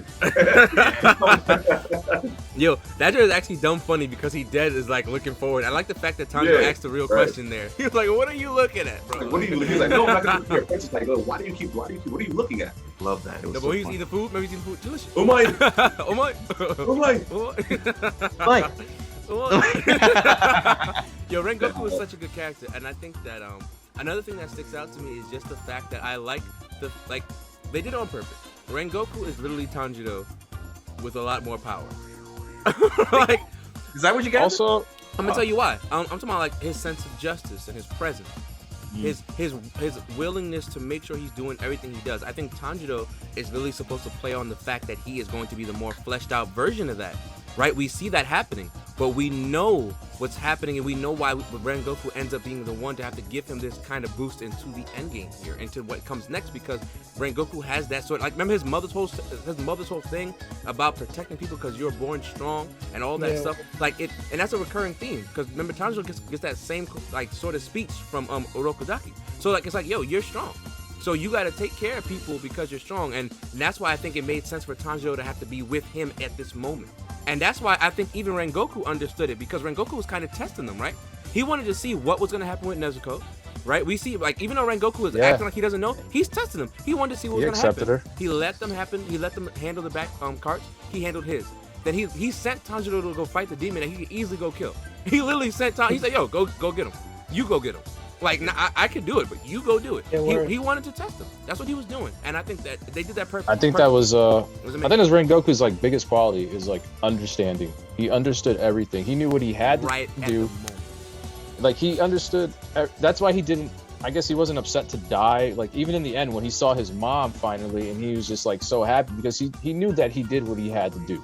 Yo, that is actually dumb funny because he dead is like looking forward. I like the fact that Tanjiro asked the real question there. He was like, "What are you looking at, bro?" Like, what are you looking? He's like, no, I'm not gonna look at your face. It's like, what are you looking at? Love that. It was No, so but he's fun. eating food. Maybe he's eating food. Delicious. Oh my, Oh my. oh my. Like, Yo, Rengoku is such a good character, and I think that another thing that sticks out to me is just the fact that I like they did it on purpose. Rengoku is literally Tanjiro with a lot more power. Like, is that what you got? Also, I'm gonna tell you why. I'm talking about like his sense of justice and his presence, his willingness to make sure he's doing everything he does. I think Tanjiro is really supposed to play on the fact that he is going to be the more fleshed out version of that, right? We see that happening, but we know what's happening, and we know why Rengoku ends up being the one to have to give him this kind of boost into the end game here, into what comes next, because Rengoku has that sort. Like, remember his mother's whole thing about protecting people because you're born strong and all that stuff. Like it, and that's a recurring theme. Because remember, Tanjiro gets that same like sort of speech from Orokodaki. So like it's like, yo, you're strong. So you got to take care of people because you're strong, and that's why I think it made sense for Tanjiro to have to be with him at this moment. And that's why I think even Rengoku understood it, because Rengoku was kind of testing them, right? He wanted to see what was going to happen with Nezuko, right? We see, like, even though Rengoku is acting like he doesn't know, he's testing them. He wanted to see what was going to happen. her. He let them happen. He let them handle the back carts. He handled his. Then he sent Tanjiro to go fight the demon that he could easily go kill. He literally sent Tanjiro. He said, yo, go get him. You go get him. Like, nah, I can do it, but you go do it. He wanted to test them. That's what he was doing, and I think that they did that perfectly. I think that was I think it was Rengoku's like biggest quality is like understanding. He understood everything. He knew what he had to do. Like he understood. That's why he didn't. I guess he wasn't upset to die. Like even in the end when he saw his mom finally, and he was just like so happy because he knew that he did what he had to do.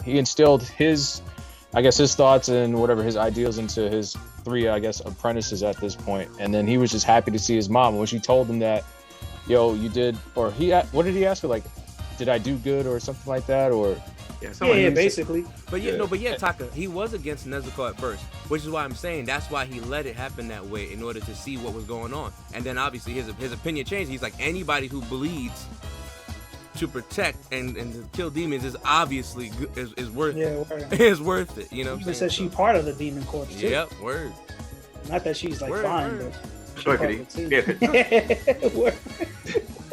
He instilled his, I guess, his thoughts and whatever his ideals into his 3, I guess, apprentices at this point. And then he was just happy to see his mom. When she told him that yo, you did, or what did he ask her? Like, did I do good or something like that? Or Yeah, basically. But Taka, he was against Nezuko at first, which is why I'm saying that's why he let it happen that way in order to see what was going on. And then obviously his opinion changed. He's like, anybody who bleeds to protect and to kill demons is obviously is worth it. Is worth it. You know. He even said she part of the demon corps too. Yep. Word. Not that she's like fine, but.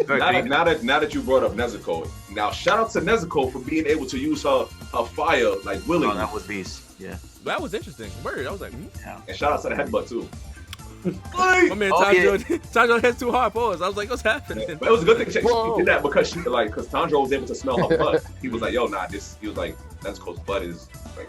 Now that you brought up Nezuko, now shout out to Nezuko for being able to use her fire like willingly. Oh, that was beast. Yeah, that was interesting. Word, I was like, and shout out to the headbutt too. My man Tanjiro has 2 hard paws. I was like, what's happening? But it was a good thing she did that because because Tanjiro was able to smell her butt. He was like, yo, nah, he was like, Nezuko's butt is like,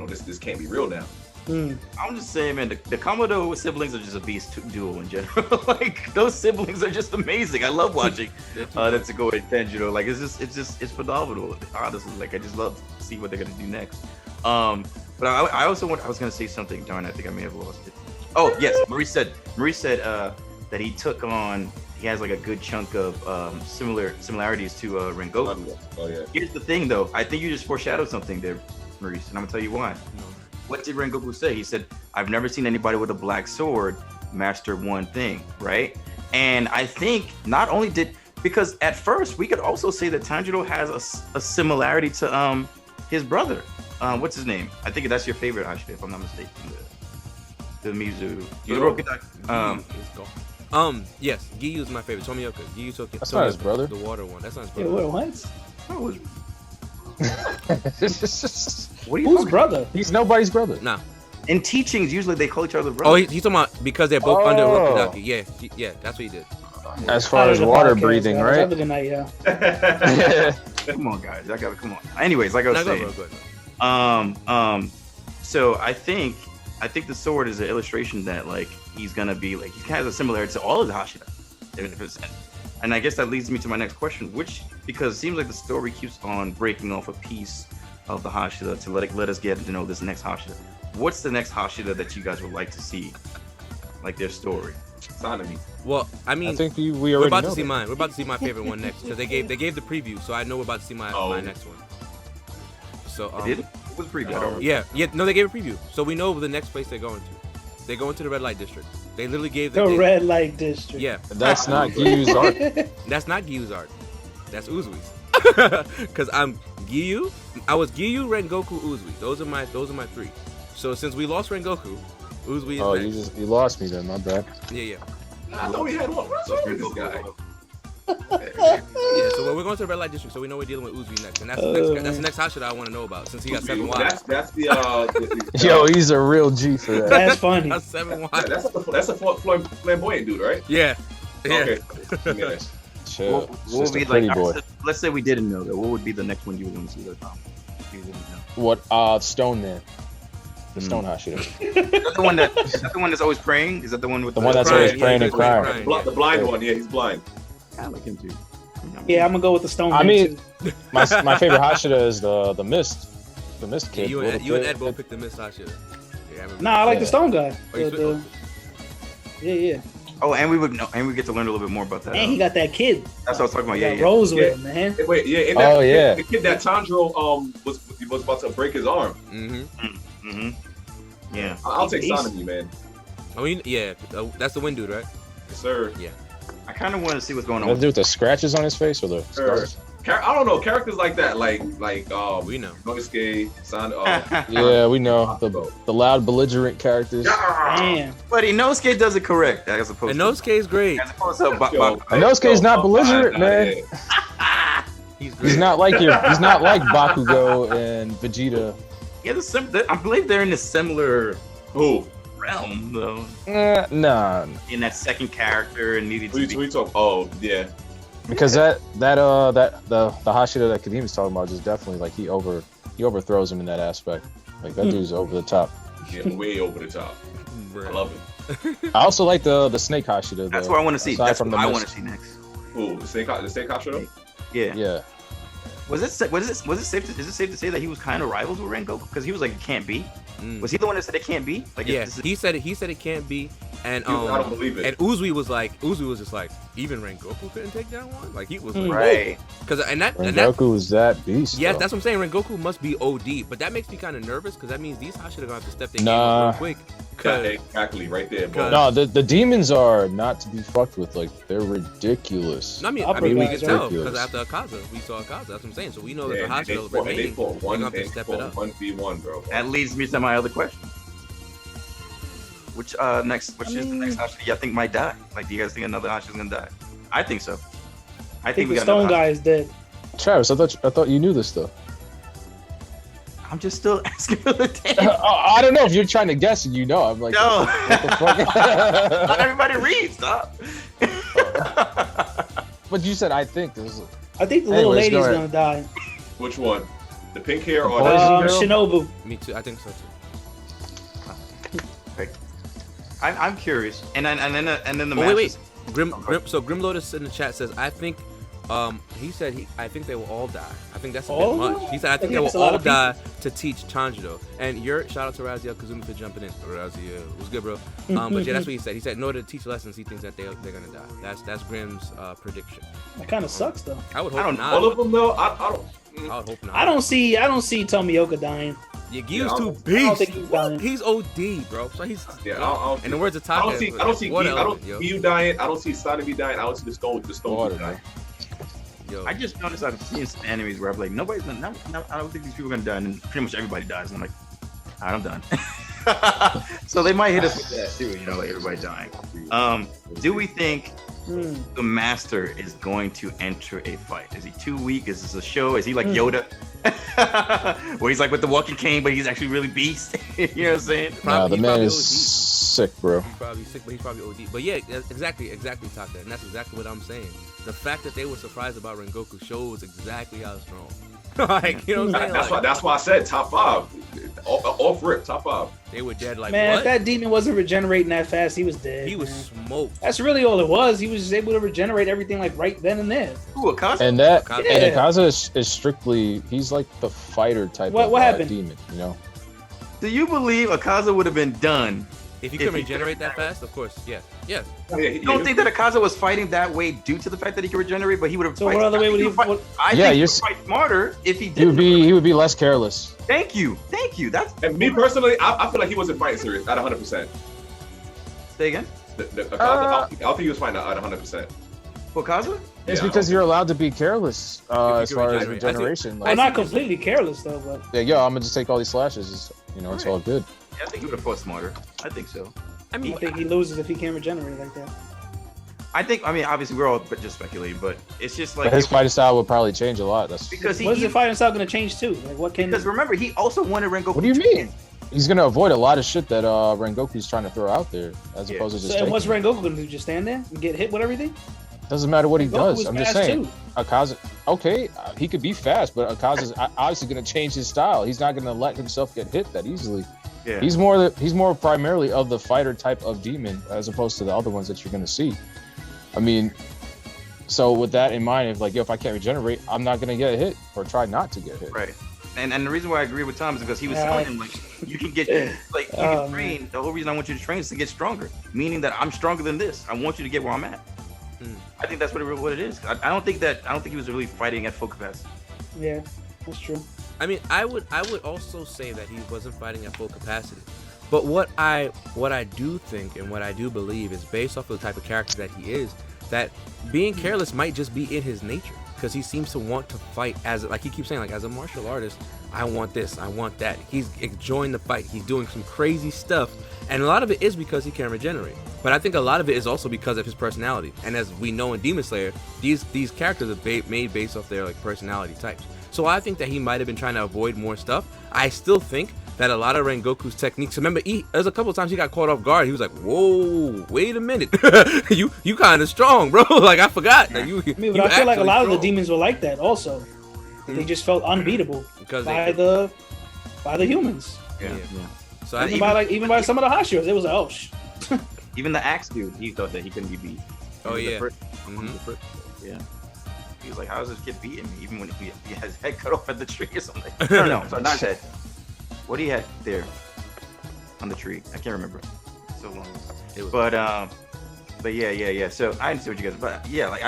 this can't be real now. I'm just saying, man, the Komodo siblings are just a beast duo in general. Like, those siblings are just amazing. I love watching Nezuko and Tanjiro. Like, it's phenomenal. Honestly, like, I just love to see what they're gonna do next. But I also was gonna say something. Darn, I think I may have lost it. Oh yes, Marie said that he took on. He has like a good chunk of similarities to Rengoku. Oh yeah. Here's the thing, though. I think you just foreshadowed something there, Maurice, and I'm gonna tell you why. What did Rengoku say? He said, "I've never seen anybody with a black sword master one thing," right? And I think not only because at first we could also say that Tanjiro has a similarity to his brother. What's his name? I think that's your favorite, actually, if I'm not mistaken. The Mizu. Yes, Giyu's my favorite. Tomioka. Giyu took it. That's not his brother. The water one. That's not his brother. Yeah, what? What are you Whose brother? He's nobody's brother. Nah. In teachings, usually they call each other brothers. Oh, he's talking about because they're both under Rokudaki. Yeah, that's what he did. As far as water breathing, right? Other than that, yeah. Come on, guys. Come on. Anyways, like I was saying. So I think the sword is an illustration that like he's gonna be like he has a similarity to all of the Hashira. And I guess that leads me to my next question, because it seems like the story keeps on breaking off a piece of the Hashira to let us get to know this next Hashira. What's the next Hashira that you guys would like to see, like their story? Sanemi. Well, I mean, I think we we're already about know to see that. mine. We're about to see my favorite one next because they gave the preview, so I know we're about to see my next one. So Did it? It was pretty good. Yeah. No, they gave a preview, so we know the next place they're going to. They're going to the red light district. They literally gave the red light district. Yeah. That's not Giyu's art. That's not Giyu's art. That's Uzui's. Because I'm Giyu. I was Giyu, Rengoku, Uzui. Those are my 3. So since we lost Rengoku, Uzui is next. You lost me then. My bad. Yeah. I thought we had one. What's wrong with this guy? Yeah, so we're going to the red light district, so we know we're dealing with Uzui next, and that's the next Hashira I want to know about since he got 7 wives. That's the Yo, he's a real G for that. That's funny. That's 7 wives. That's a flamboyant dude, right? Yeah. Okay. Yeah. Chill. What would be pretty like? boy. Let's say we didn't know that. What would be the next one you would want to see? What? Stone Man. The Stone Hashira. Is that the one that's always praying? Is that the one with The one that's always praying and crying. The blind one, yeah, he's blind. I like him too. Yeah, I'm gonna go with the Stone. I mean, too. my favorite Hashira is the Mist. The Mist kid. You and Ed both picked the Mist Hashira. Yeah, I like the Stone guy. Oh, Yeah. Oh, and we get to learn a little bit more about that. And he got that kid. That's what I was talking about. Yeah. Rose with him, man. Wait, yeah. The kid that Tanjiro was about to break his arm. Yeah. I'll take Sanemi, man. I mean, yeah, that's the wind dude, right? Yes, sir. Yeah. I kind of want to see what's going on. What do with the scratches on his face or the scars? I don't know, characters like that, like we know. Noisuke, Yeah, we know the loud, belligerent characters. Damn. But Inosuke does it correct, as opposed And Inosuke is great. As opposed to Inosuke is not belligerent, man. He's not like Bakugo and Vegeta. Yeah, I believe they're in a similar realm, though. Nah. In that second character and needed to We talk. Oh, yeah. Because the Hashira that Kadeem is talking about is definitely like he overthrows him in that aspect. Like that dude's over the top. Yeah, way over the top. I love it. I also like the Snake Hashira. Though, that's what I want to see. That's what I want to see next. Ooh, the snake Hashira? Yeah. Yeah. Is it safe to say that he was kind of rivals with Rengoku? Because he was like, it can't be. Was he the one that said it can't be? Like, yeah, he said it can't be, And I don't believe it. And Uzui was just like, even Rengoku couldn't take down one. Like he was like, Right. Because Rengoku was that beast. Yes, though. that's what I'm saying. Rengoku must be OD, but that makes me kind of nervous because that means these Hashira gonna have to step their game up real quick. Exactly, right there, bro. No, the demons are not to be fucked with. Like they're ridiculous. I mean, Upper we guys, can tell ridiculous. because after Akaza, we saw Akaza. That's what I'm saying. So we know that Yeah, the and they Hashira fought remaining, they're gonna have to step it up. 1v1, bro. That leads me to my other question. Which is the next Hashira y'all think might die? Like, do you guys think another Hashira's gonna die? I think so. I think we the got Stone another guy is dead. Travis, I thought you knew this though. I'm just still asking for the damn. I don't know if you're trying to guess and you know. I'm like, No. what the fuck? Not everybody reads, stop. But you said I think this. I think the little Anyways, lady's go gonna die. Which one? The pink hair or Poison girl? Shinobu. Me too. I think so too. I'm curious. And then the Oh, wait. Masters. Grim Lotus in the chat says, I think, he said I think they will all die. I think that's a All bit of much. them? He said, I think I they will think it's a lot all of people. die to teach Tanjiro. And shout out to Raziel Kazumi for jumping in. Raziel, what's good, bro? But yeah, that's what he said. He said, in order to teach lessons, he thinks that they're gonna die. That's Grim's prediction. That kind of sucks though. I would I hope don't- not. all of them though? I don't. I would hope not. I don't see Tomioka dying. Yeah, Gyu's Yeah, I too don't beast. think he's dying. He's OD, bro. So he's. Yeah, I don't In the words of I Taka, don't see. I don't see. what I don't element, yo. see you dying. I don't see Sanabi dying. I don't see the stone. Water, dying. Yo. I just noticed I've seen some enemies where I'm like, nobody's gonna. No, I don't think these people are gonna die, and then pretty much everybody dies. And I'm like, all right, I'm done. So they might hit us with that too, you know, like everybody dying. Do we think the Master is going to enter a fight? Is he too weak? Is this a show? Is he like Yoda? Where he's like with the walking cane, but he's actually really beast. You know what I'm saying? Nah, the He's man probably is OD. sick, bro. He's probably sick, but he's probably OD. But yeah, exactly, Taka, and that's exactly what I'm saying. The fact that they were surprised about Rengoku shows exactly how strong. Like, you know what I'm saying? That's why I said top 5. Off rip, top 5. They were dead. Like, Man, what? if that demon wasn't regenerating that fast, he was dead. He was man. smoked. That's really all it was. He was just able to regenerate everything like right then and there. Ooh, Akaza? And that Akaza. and Akaza is strictly he's like the fighter type What of happened? demon, you know. Do you believe Akaza would have been done? If he If could he- regenerate that fast, of course, yes. Yeah, You don't think that Akaza was fighting that way due to the fact that he could regenerate, but he would have. So what other way would he? fight? What, I Yeah, think he you're would fight smarter if he He did. would be less careless. Thank you. That's. And me personally, I feel like he wasn't fighting serious at 100%. Say again. Akaza, I don't think he was fighting at 100%. Akaza? It's Yeah, because I you're allowed to be careless If as you far can as regenerate. I see- regeneration. well, Like, not completely careless though, but yeah, yo, I'm gonna just take all these slashes. It's all good. Yeah, I think he would have fought smarter. I think so. I mean, I think he loses if he can't regenerate like that. I mean, obviously we're all just speculating, but it's just like But his fighting style would probably change a lot. That's because What is he the fighting style going to change too? Like what can? because remember he also wanted Rengoku. What do you mean? He's gonna avoid a lot of shit that Rengoku's trying to throw out there, as Yeah. opposed to just. So, and what's taking Rengoku going to do? Just stand there and get hit with everything? it. Doesn't matter what he Rengoku does. was I'm just fast, saying. too. Akaza, okay, he could be fast, but Akaza's obviously gonna change his style. He's not gonna let himself get hit that easily. Yeah. He's more primarily of the fighter type of demon as opposed to the other ones that you're gonna see. I mean, so with that in mind, if I can't regenerate, I'm not gonna get hit or try not to get hit. Right. And the reason why I agree with Tom is because he was Yeah. telling him like you can get like you Oh, can train. The whole reason I want you to train is to get stronger, meaning that I'm stronger than this. I want you to get where I'm at. I think that's what it is. I don't think he was really fighting at full capacity. Yeah, that's true. I mean, I would also say that he wasn't fighting at full capacity. But what I do think and what I do believe is based off of the type of character that he is, that being careless might just be in his nature because he seems to want to fight as like he keeps saying, like, as a martial artist, I want this, I want that. He's enjoying the fight. He's doing some crazy stuff, and a lot of it is because he can regenerate. But I think a lot of it is also because of his personality. And as we know in Demon Slayer, these characters are made based off their like personality types. So I think that he might have been trying to avoid more stuff. I still think that a lot of Rengoku's techniques. Remember, there's a couple of times he got caught off guard. He was like, "Whoa, wait a minute, you kind of strong, bro." Like I forgot that you. I mean, you but I feel like a actually lot of the strong. demons were like that also. They just felt unbeatable because by the humans. Yeah. So I, Even by some of the Hashiras, it was like, oh, Even the axe dude, he thought that he couldn't be beat. Oh, He was the yeah. first- Mhm. the first- yeah. He was like, "How is this kid beating me?" Even when he had his head cut off at the tree or something. No, sorry, not his head. What he had there on the tree, I can't remember. so long. It was But yeah. So I understand what you guys. But yeah, like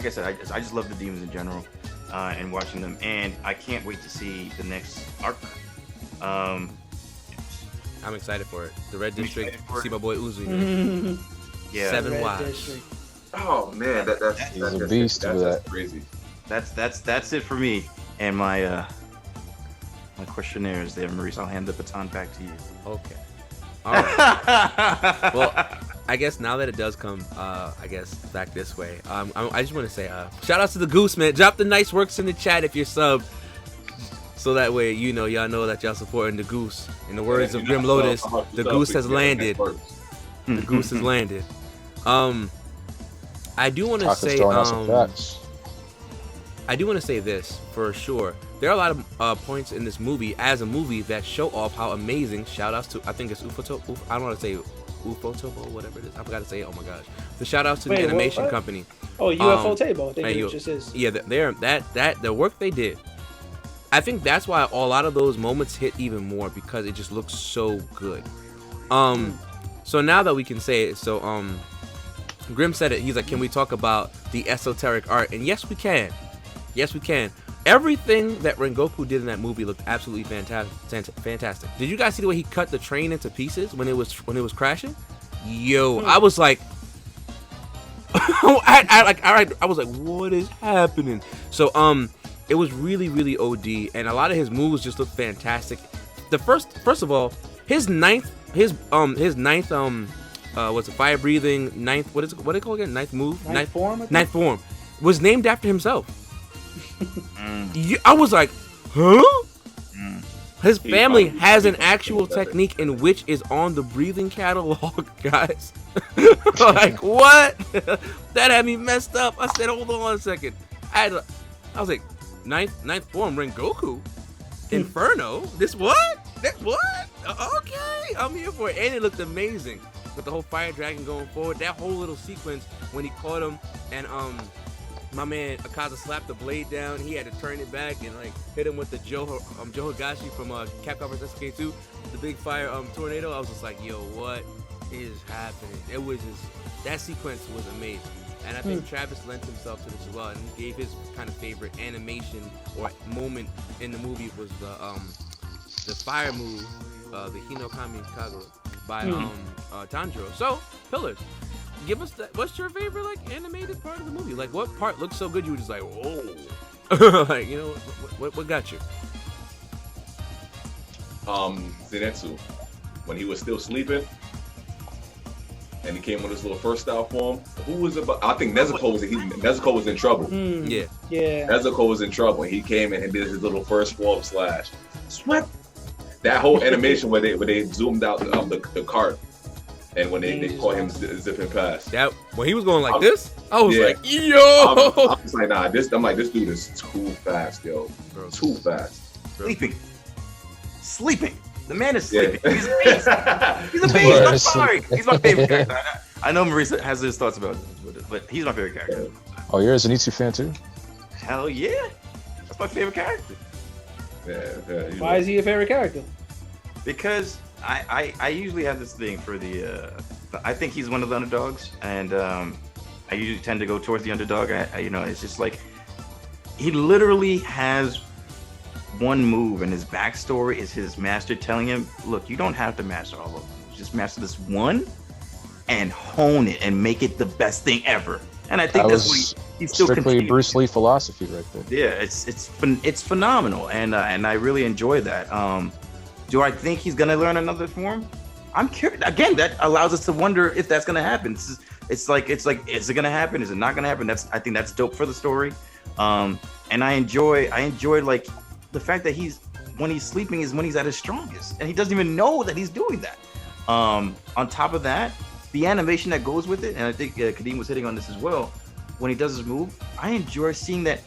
I said, I just love the demons in general, and watching them, and I can't wait to see the next arc. I'm excited for it. The Red I'm District. excited for See it. my boy Uzi. Yeah, Seven Red wives. District. Oh man, He's a beast with that's crazy. that's it for me and my my questionnaires there, Maurice. I'll hand the baton back to you. Okay. All right. Well, I guess now that it does come, I guess back this way. I just want to say, shout out to the Goose, man. Drop the nice works in the chat if you're subbed, so that way y'all know that y'all supporting the Goose. In the words of Grim Lotus, the Goose has landed. The Goose has landed. I do want to Taka's say, throwing out some facts. I do want to say this for sure. There are a lot of points in this movie as a movie that show off how amazing. Shout outs to, I think it's Ufoto. I don't want to say Ufotobo, whatever it is. I forgot to say it. Oh my gosh. The shout outs to the animation what? company. Oh, UFO Table. I think hey, it just is. Yeah, the work they did. I think that's why a lot of those moments hit even more, because it just looks so good. So now that we can say it, Grim said it. He's like, can we talk about the esoteric art? And yes, we can. Yes, we can. Everything that Rengoku did in that movie looked absolutely fantastic. Did you guys see the way he cut the train into pieces when it was crashing? Yo, I was like, I was like, what is happening? So it was really, really OD, and a lot of his moves just looked fantastic. The first of all, his ninth what's it, fire breathing ninth, what do they call it again? Ninth move? Ninth form? Ninth form was named after himself. I was like, huh? His family has an actual technique in which is on the breathing catalog, guys. Like, what? That had me messed up. I said, hold on a second. I was like, ninth form Rengoku? Inferno? This what? Okay, I'm here for it. And it looked amazing with the whole fire dragon going forward. That whole little sequence when he caught him and my man Akaza slapped the blade down. He had to turn it back and like hit him with the Joe Higashi from Capcom vs SK2, the big fire tornado. I was just like, yo, what is happening? It was just, that sequence was amazing. And I think Travis lent himself to this as well, and he gave his kind of favorite animation or moment in the movie was the fire move, the Hinokami Kagura by Tanjiro. So, Pillars, give us what's your favorite like animated part of the movie? Like, what part looks so good you were just like, whoa, like, you know, what got you? Zenitsu, when he was still sleeping and he came with his little first style form. Who was about? I think Nezuko was in trouble. Yeah. Nezuko was in trouble. He came in and did his little first form slash sweat. That whole animation where they zoomed out the cart, and when they caught him zipping past. That when he was going like this, I was like, yo. I was like, nah, this dude is too fast, yo. Bro. Too fast. Sleeping. The man is sleeping. Yeah. He's a beast. He's a beast. I'm sorry. He's my favorite character. I know Marisa has his thoughts about it, but he's my favorite character. Oh, you're a Zenitsu fan too? Hell yeah. That's my favorite character. Yeah. Why is he your favorite character? Because I usually have this thing for the I think he's one of the underdogs, and I usually tend to go towards the underdog. It's just like he literally has one move, and his backstory is his master telling him, look, you don't have to master all of them. Just master this one and hone it and make it the best thing ever. And I think that's what he's still strictly continuing. Bruce Lee philosophy right there. Yeah, it's phenomenal, and I really enjoy that. Do I think he's gonna learn another form? I'm curious. Again, that allows us to wonder if that's gonna happen. It's like, is it gonna happen? Is it not gonna happen? I think that's dope for the story. And I enjoy like the fact that when he's sleeping is when he's at his strongest, and he doesn't even know that he's doing that. On top of that, the animation that goes with it, and I think Kadeem was hitting on this as well. When he does his move, I enjoy seeing that.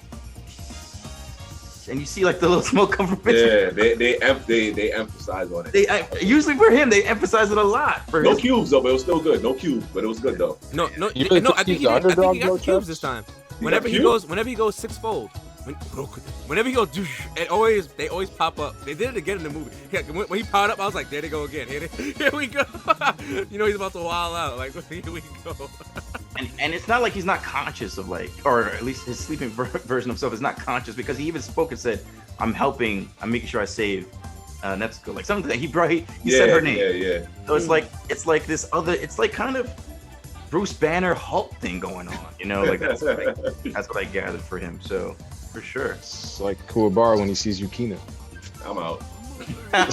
And you see like the little smoke come from it. Yeah, they emphasize on it. Usually for him, they emphasize it a lot. No cubes though, but it was still good. No cubes, but it was good though. No. I think he got cubes this time. Whenever he goes sixfold. Whenever he goes, they always pop up. They did it again in the movie. Yeah, when he powered up, I was like, there they go again. Here we go. He's about to wild out. Like, here we go. And it's not like he's not conscious of or at least his sleeping version of himself is not conscious, because he even spoke and said, I'm making sure I save Netsuko. Like something that he said her name. Yeah. So it's like this other, it's like kind of Bruce Banner Hulk thing going on, like that's what I gathered for him. So for sure. It's like Kuwabara when he sees Yukina. I'm out. Man.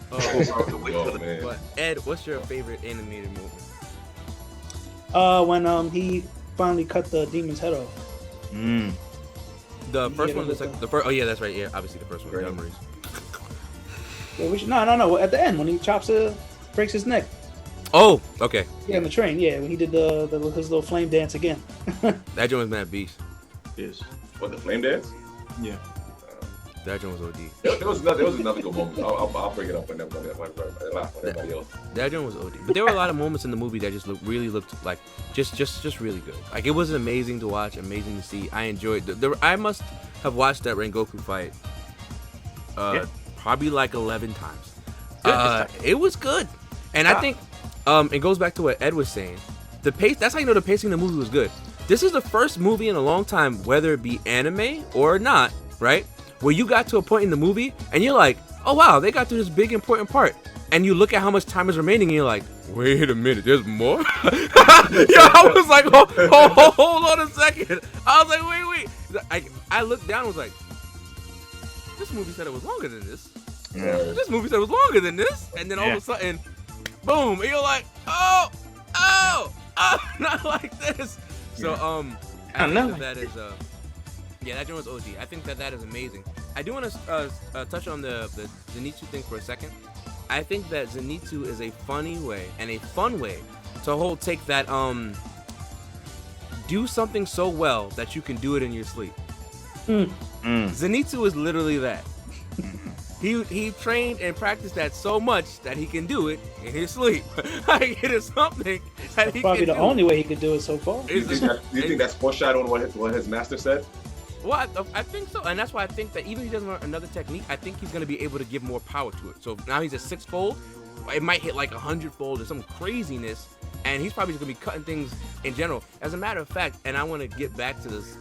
But Ed, what's your favorite animated movie? When he finally cut the demon's head off. The first one, the first. Oh yeah, that's right. Yeah, obviously the first one. Right. Memories. Yeah, no. At the end when he breaks his neck. Oh, okay. Yeah, in the train. Yeah, when he did his little flame dance again. That joint was mad beast. Yes. What, the flame dance? Yeah. That joint was OD. There was another good moment. I'll bring it up when everybody else. That joint was OD. But there were a lot of moments in the movie that just looked like just really good. Like it was amazing to watch, amazing to see. I enjoyed. I must have watched that Rengoku fight. Probably like 11 times. It was good, and I think it goes back to what Ed was saying. The pace. That's how you know the pacing of the movie was good. This is the first movie in a long time, whether it be anime or not, right? Where you got to a point in the movie and you're like, oh wow, they got through this big important part. And you look at how much time is remaining and you're like, wait a minute, there's more? I was like, hold on a second. I was like, wait. I looked down and was like, this movie said it was longer than this. Yeah. This movie said it was longer than this. And then all of a sudden, boom. And you're like, oh, not like this. So, I think that is, yeah, that joint was OG. I think that is amazing. I do want to touch on the Zenitsu thing for a second. I think that Zenitsu is a funny way and a fun way to take that, do something so well that you can do it in your sleep. Zenitsu is literally that. He trained and practiced that so much that he can do it in his sleep. Like it is something that he probably can the only way he could do it so far. Do you think that's foreshadowing what his master said? Well, I think so, and that's why I think that even if he doesn't learn another technique, I think he's going to be able to give more power to it. So now he's a 6-fold, it might hit like 100-fold or some craziness, and he's probably just going to be cutting things in general. As a matter of fact, and I want to get back to this,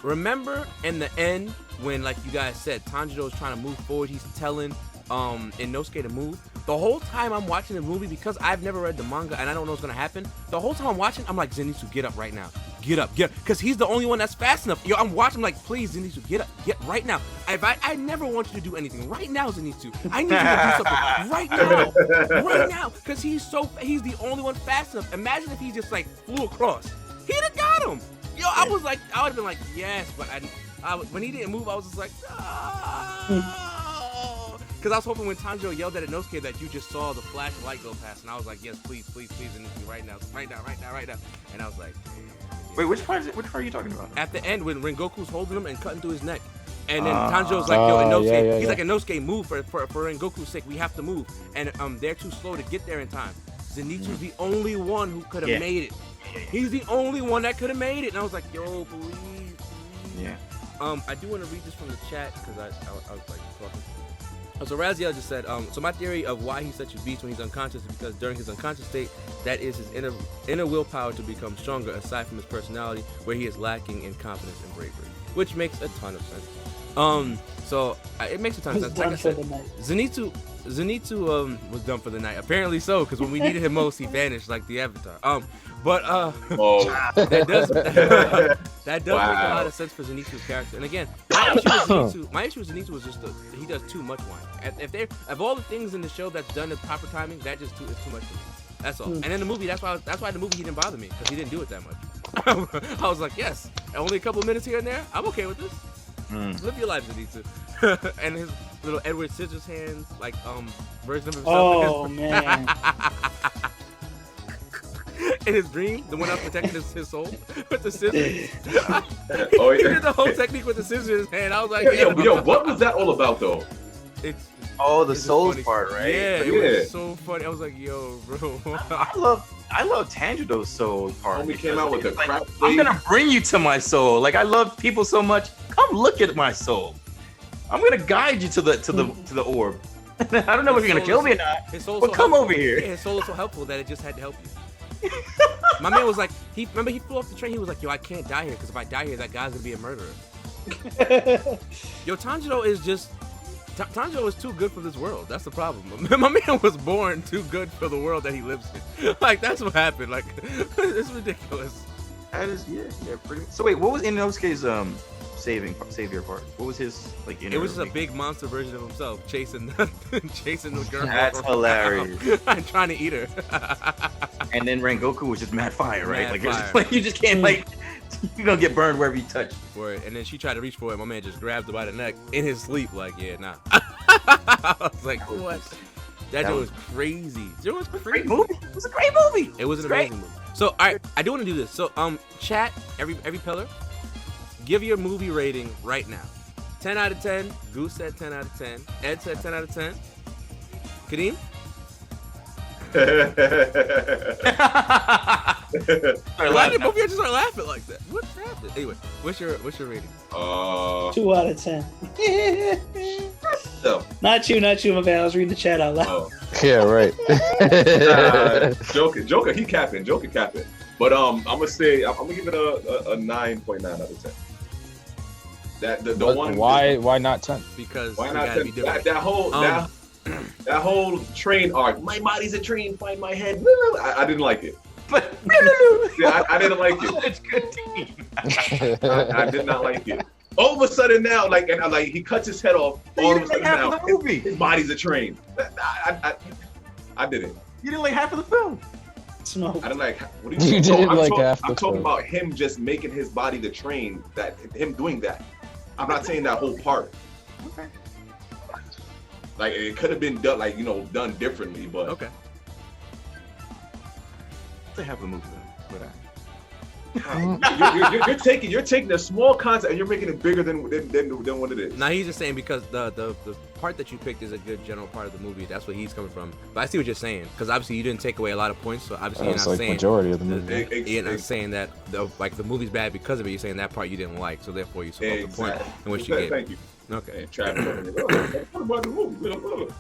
remember in the end when, like you guys said, Tanjiro is trying to move forward, he's telling Inosuke to move. The whole time I'm watching the movie, because I've never read the manga and I don't know what's gonna happen, the whole time I'm watching, I'm like, Zenitsu, get up right now. Get up, because he's the only one that's fast enough. I'm watching, like, please, Zenitsu, get up, get right now. I never want you to do anything. Right now, Zenitsu. I need you to do something right now, because he's the only one fast enough. Imagine if he just, like, flew across. He'd have got him. I would have been like, yes, but when he didn't move, I was just like, because I was hoping when Tanjiro yelled at Inosuke that you just saw the flash of light go past, and I was like, yes, please, Inosuke, right now. And I was like, wait, which part are you talking about? At the end, when Rengoku's holding him and cutting through his neck, and then Tanjiro's like, yo, Inosuke, he's like, Inosuke, move for Rengoku's sake, we have to move, and they're too slow to get there in time. Zenitsu's the only one who could have made it. He's the only one that could have made it, and I was like, yo, please. Yeah. I do want to read this from the chat because I was like talking. So Raziel just said, so my theory of why he's such a beast when he's unconscious is because during his unconscious state, that is his inner willpower to become stronger, aside from his personality, where he is lacking in confidence and bravery, which makes a ton of sense. So it makes a ton of sense. Like I said, Zenitsu was done for the night. Apparently so, because when we needed him most, he vanished like the Avatar. That does make a lot of sense for Zenitsu's character. And again, my issue with Zenitsu was just he does too much whining. Of all the things in the show that's done at proper timing, that just is too much for me. That's all. And in the movie, that's why the movie he didn't bother me, because he didn't do it that much. I was like, yes, only a couple minutes here and there. I'm okay with this. Live your life, Zenitsu. And his little Edward Scissorhands, like version of himself. Oh man. In his dream, the one that was protecting his soul with the scissors. Oh, He yeah. did the whole technique with the scissors in his hand. I was like, Yo, what was that all about, though? It's Oh, the It's just souls funny. part, right? Yeah, it Yeah. was so funny. I was like, yo, bro. I love Tanjiro's soul part. Homie came out with the it's like, crap I'm thing. gonna bring you to my soul. Like I love people so much. Come look at my soul. I'm gonna guide you to the orb. I don't know if you're gonna kill me or not. His soul But so come helpful. over here. Yeah, his soul is so helpful that it just had to help you. My man was like, he flew off the train. He was like, yo, I can't die here because if I die here, that guy's gonna be a murderer. Yo, Tanjiro is just. Tanjiro is too good for this world. That's the problem. My man was born too good for the world that he lives in. Like that's what happened. Like it's ridiculous. That is pretty. So wait, what was Inosuke's savior part? What was his like? It was just a big monster version of himself chasing the girl. That's hilarious. And trying to eat her. And then Rengoku was just mad fire, right? Mad Like, you're fire. just, like you just can't like you're gonna get burned wherever you touch. For it. And then she tried to reach for it. My man just grabbed her by the neck in his sleep. Like, yeah, nah. I was like, what? That joke was crazy. It was crazy. Great movie. It was a great movie. It was an Great. amazing movie. So, all right, I do want to do this. So, chat, every pillar, give your movie rating right now. 10 out of 10. Goose said 10 out of 10. Ed said 10 out of 10. Kadeem? Why did both of you just start laughing like that? What happened? Anyway, what's your rating? 2 out of 10. So, Not you, my bad. I was reading the chat out loud. Yeah, right. Joker, he capping. Joker capping. But I'm gonna say I'm gonna give it a 9.9 out of 10. That the one. Why not 10? Because Why we not gotta 10? be different. That whole that whole train arc. My body's a train. Find my head. I didn't like it. But Yeah, I didn't like it. it's good team. I did not like it. All of a sudden now, like he cuts his head off. All of a sudden half now, of the movie. his body's a train. I didn't. You didn't like half of the film. Smoke. I didn't like. What do You mean? didn't I'm like talking, half the I'm talking film. about him just making his body the train. That him doing that. I'm not saying that whole part. Okay. Like it could have been done, done differently, but Okay. They have the movie though. you're taking a small concept and you're making it bigger than what it is. Now he's just saying because the part that you picked is a good general part of the movie. That's what he's coming from. But I see what you're saying because obviously you didn't take away a lot of points. So obviously you're That's not like saying majority of the movie. you're not saying that the movie's bad because of it. You're saying that part you didn't like. So therefore you support the point in which you gave. Thank you. Okay. Travis. What about the movie?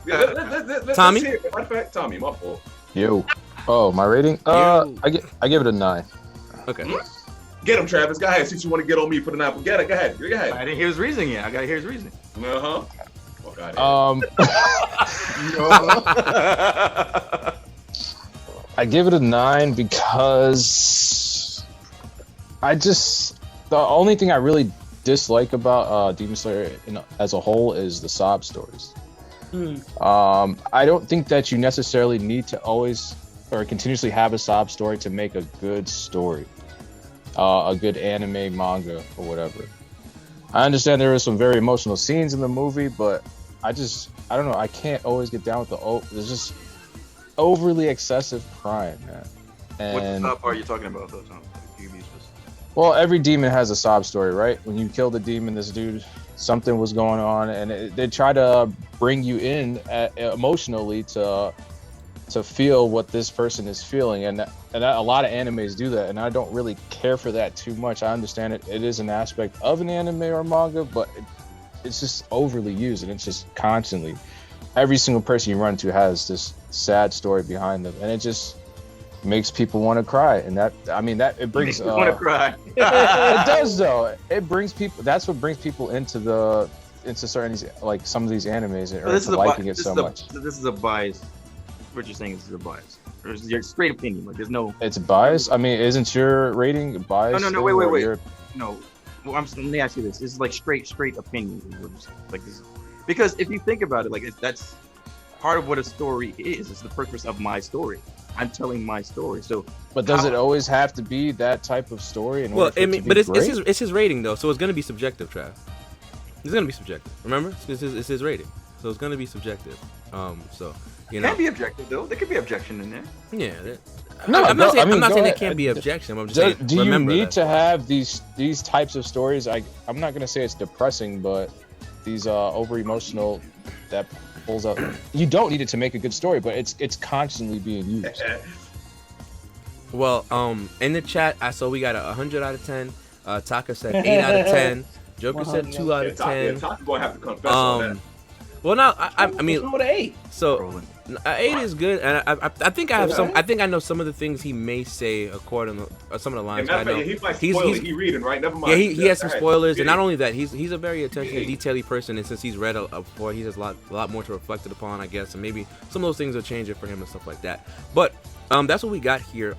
Let's Tommy? hear it. Matter of fact, Tommy, my fault. Yo. Oh, my rating? Yo. I give it a 9. Okay. Get him, Travis. Go ahead. Since you want to get on me for the night, but get it. Go ahead. Go ahead. I didn't hear his reasoning yet. I gotta hear his reasoning. Uh huh. Fuck out I give it a 9 because the only thing I really dislike about Demon Slayer as a whole is the sob stories. I don't think that you necessarily need to always or continuously have a sob story to make a good story, a good anime, manga, or whatever. I understand there are some very emotional scenes in the movie, but I don't know. I can't always get down with there's just overly excessive crying, man. What And top part are you talking about though, Tom? Can you be specific? well, every demon has a sob story, right? When you kill the demon, this dude, something was going on, and they try to bring you in emotionally to feel what this person is feeling, and a lot of animes do that, and I don't really care for that too much. I understand it is an aspect of an anime or manga, but it's just overly used, and it's just constantly. Every single person you run into has this sad story behind them, and it just makes people want to cry, and it brings. You want to cry? It does though. It brings people. That's what brings people into certain like some of these animes or This is liking it so much. This is a bias. What you're saying is a bias. Or is your straight opinion? Like there's no. It's biased. I mean, isn't your rating biased? No. Wait. No. Well, let me ask you this. This is like straight opinion. Like this, because if you think about it, like that's part of what a story is. It's the purpose of my story. I'm telling my story. So, But does it always have to be that type of story? Well, it's his rating though, so it's gonna be subjective, Trav. It's gonna be subjective. Remember, it's his rating, so it's gonna be subjective. So you know, can be objective though. There could be objection in there. yeah. No, I'm not saying go there ahead. can't be objection. I'm just saying. Do you remember need that. to have these types of stories? I'm not gonna say it's depressing, but these over emotional that examples of you don't need it to make a good story, but it's constantly being used. Well, in the chat, I saw we got a 100 out of 10. Taka said 8 out of 10. Joker said 2 out of 10. Taka's gonna have to confess on that. Well, now I mean, What's wrong with an 8? so 8 is good, and I think I have some. I think I know some of the things he may say according to some of the lines. I know He might spoil it. He reading, right? Never mind. yeah, he has some All right. spoilers, and Yeah. not only that, he's a very attention to detail person, and since he's read before, he has a lot more to reflect it upon, I guess, and maybe some of those things will change it for him and stuff like that. But that's what we got here.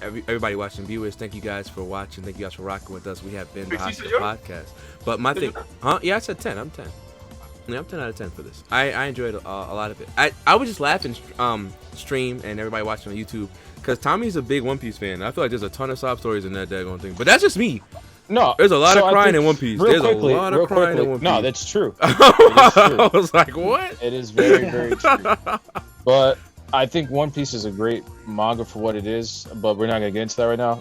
Everybody watching, viewers, thank you guys for watching. Thank you guys for rocking with us. We have been the Hashira podcast. But my thing, yeah, I said 10. I'm 10. Yeah, I'm 10 out of 10 for this. I enjoyed a lot of it. I was just laughing stream and everybody watching on YouTube because Tommy's a big One Piece fan. I feel like there's a ton of sob stories in that daggone thing. But that's just me. No, There's a lot so of I crying think in One Piece. real There's quickly, a lot of real crying quickly, in One Piece. No, that's true. I was like, what? It is very, very true. But I think One Piece is a great manga for what it is, but we're not gonna get into that right now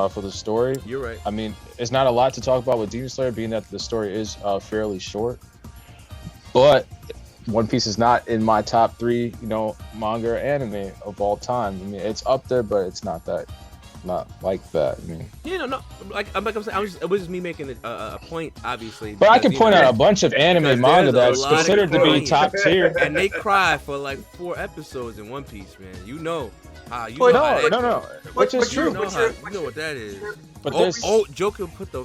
for the story. You're right. I mean, it's not a lot to talk about with Demon Slayer, being that the story is fairly short. But One Piece is not in my top 3, manga or anime of all time. I mean, it's up there, but it's not like that. I mean, Yeah, no. Like I'm saying, it was just me making a point, obviously. but I because, can point out a bunch of because anime manga there's a that's lot of considered to be crying. top tier. and they cry for like 4 episodes in One Piece, man. You know how you But know how that No, which is You true. know, you know what that is. But Joker put the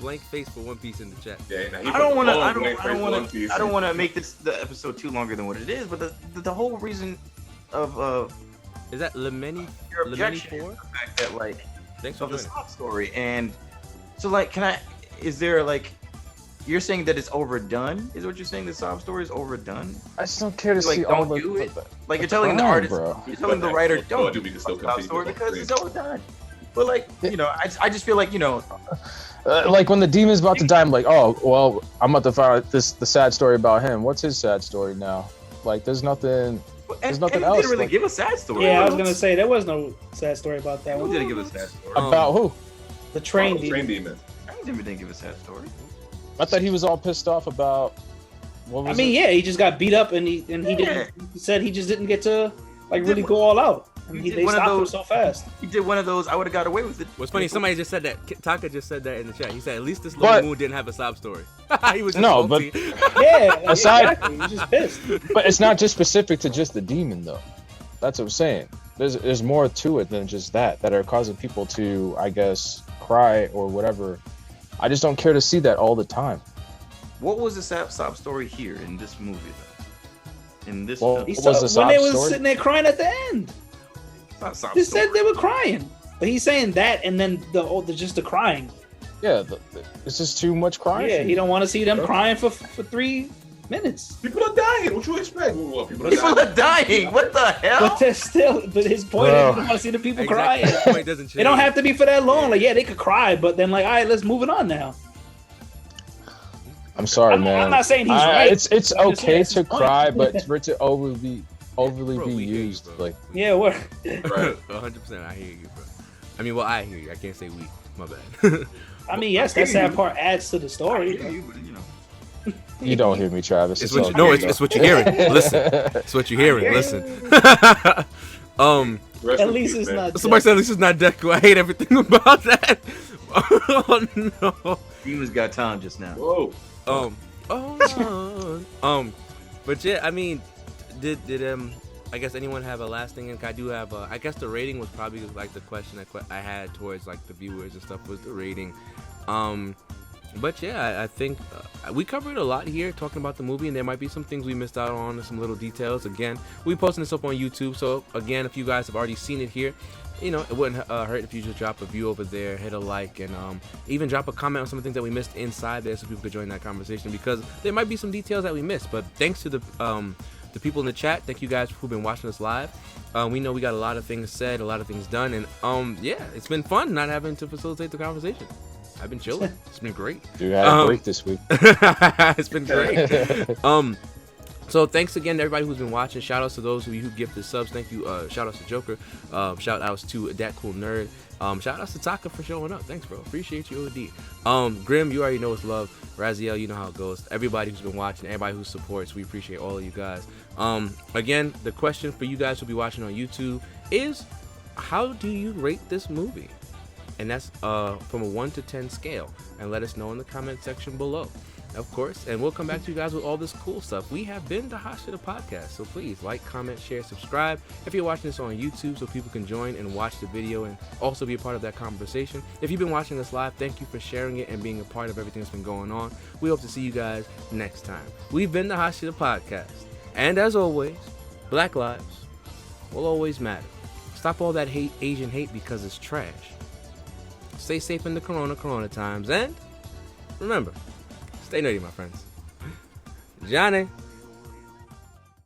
blank face for One Piece in the chat. Yeah, nah, he I put don't the want to. whole I don't. blank I face don't on want Piece. to. I don't want to make the episode too longer than what it is. But the whole reason of Is that Lemeni? your Lemeni objection is 4? the fact that like Thanks for of the joining. sob story, and so like, is there like, you're saying that it's overdone? Is what you're saying? The sob story is overdone? I just don't care to Like, see don't all the. do it? Like you're the telling the crime, artist, bro. you're telling the writer, don't do we can still a sob continue story with because the it's overdone. But like, I just feel like Like when the demon's about to die, I'm like, oh well, I'm about to find out the sad story about him. What's his sad story now? Like, there's nothing. There's nothing and else. He didn't really like, give a sad story. Yeah, I was gonna say there was no sad story about that He one. didn't give a sad story. about who? The train Train demon. demon. Didn't give a sad story. I thought he was all pissed off about. What was I mean, it? yeah, he just got beat up, and he Yeah. didn't. He said he just didn't get to like really go all out, and He did they one of stopped him those- so fast. He did one of those. I would have got away with it. What's funny, somebody just said that. Taka just said that in the chat. He said, at least this little But- moon didn't have a sob story. He was just No, but- salty. Yeah, like, Aside- exactly. He's just pissed. But it's not just specific to just the demon, though. That's what I'm saying. There's more to it than just that are causing people to, I guess, cry or whatever. I just don't care to see that all the time. What was the sob story here in this movie? Though? In this Well, film? He What was saw, the when sob they was story? sitting there crying at the end. It's not a sob They story. said they were crying, but he's saying that, and then just the crying. Yeah, it's just too much crying. Yeah, for he me. don't want to see them crying for 3 minutes. People are dying. What you expect? Well, people are People dying. are dying. What the hell? But they're still. But his point is, Bro. he don't want to see the people Exactly. crying. The point doesn't change. It don't have to be for that long. Like, yeah, they could cry, but then like, all right, let's move it on now. I'm sorry, I'm man. not saying he's right. It's I'm just okay saying it's to his point. cry, but for it to overly Bro, be we hear you, used, bro. like Yeah, we're. Right. 100%. I hear you, bro. I mean, well, I hear you. I can't say we. My bad. I mean, yes, that sad part adds to the story. you don't hear me, Travis. It's all what you, no, good, it's though. what you're hearing. Listen, it's what you're hearing. Listen. Rest At in least peace, it's man. not. Somebody said at least it's not Deku. I hate everything about that. Oh no. Demons got time just now. Whoa. But yeah, I mean, did I guess anyone have a last thing? And I do have. I guess the rating was probably like the question I had towards like the viewers and stuff was the rating. But yeah, I think we covered a lot here talking about the movie, and there might be some things we missed out on, some little details. Again, we posting this up on YouTube, so again, if you guys have already seen it here, you know, it wouldn't hurt if you just drop a view over there, hit a like, and even drop a comment on some of the things that we missed inside there, so people could join that conversation, because there might be some details that we missed. But thanks to the people in the chat, thank you guys who've been watching us live. We know we got a lot of things said, a lot of things done, and yeah, it's been fun not having to facilitate the conversation. I've been chilling. It's been great. Dude, I had a break this week. It's been great. So thanks again to everybody who's been watching. Shout outs to those of you who gifted subs. Thank you. Shout outs to Joker. Shout outs to That Cool Nerd. Shout outs to Taka for showing up. Thanks, bro. Appreciate you, OD. Grim, you already know it's love. Raziel, you know how it goes. Everybody who's been watching, everybody who supports, we appreciate all of you guys. Again, the question for you guys who'll be watching on YouTube is, how do you rate this movie? And that's from a 1 to 10 scale. And let us know in the comment section below. Of course, and we'll come back to you guys with all this cool stuff. We have been the Hashira Podcast, so please like, comment, share, subscribe. If you're watching this on YouTube, so people can join and watch the video and also be a part of that conversation. If you've been watching this live, thank you for sharing it and being a part of everything that's been going on. We hope to see you guys next time. We've been the Hashira Podcast, and as always, Black lives will always matter. Stop all that hate, Asian hate, because it's trash. Stay safe in the corona times, and remember, stay nerdy, my friends. Johnny.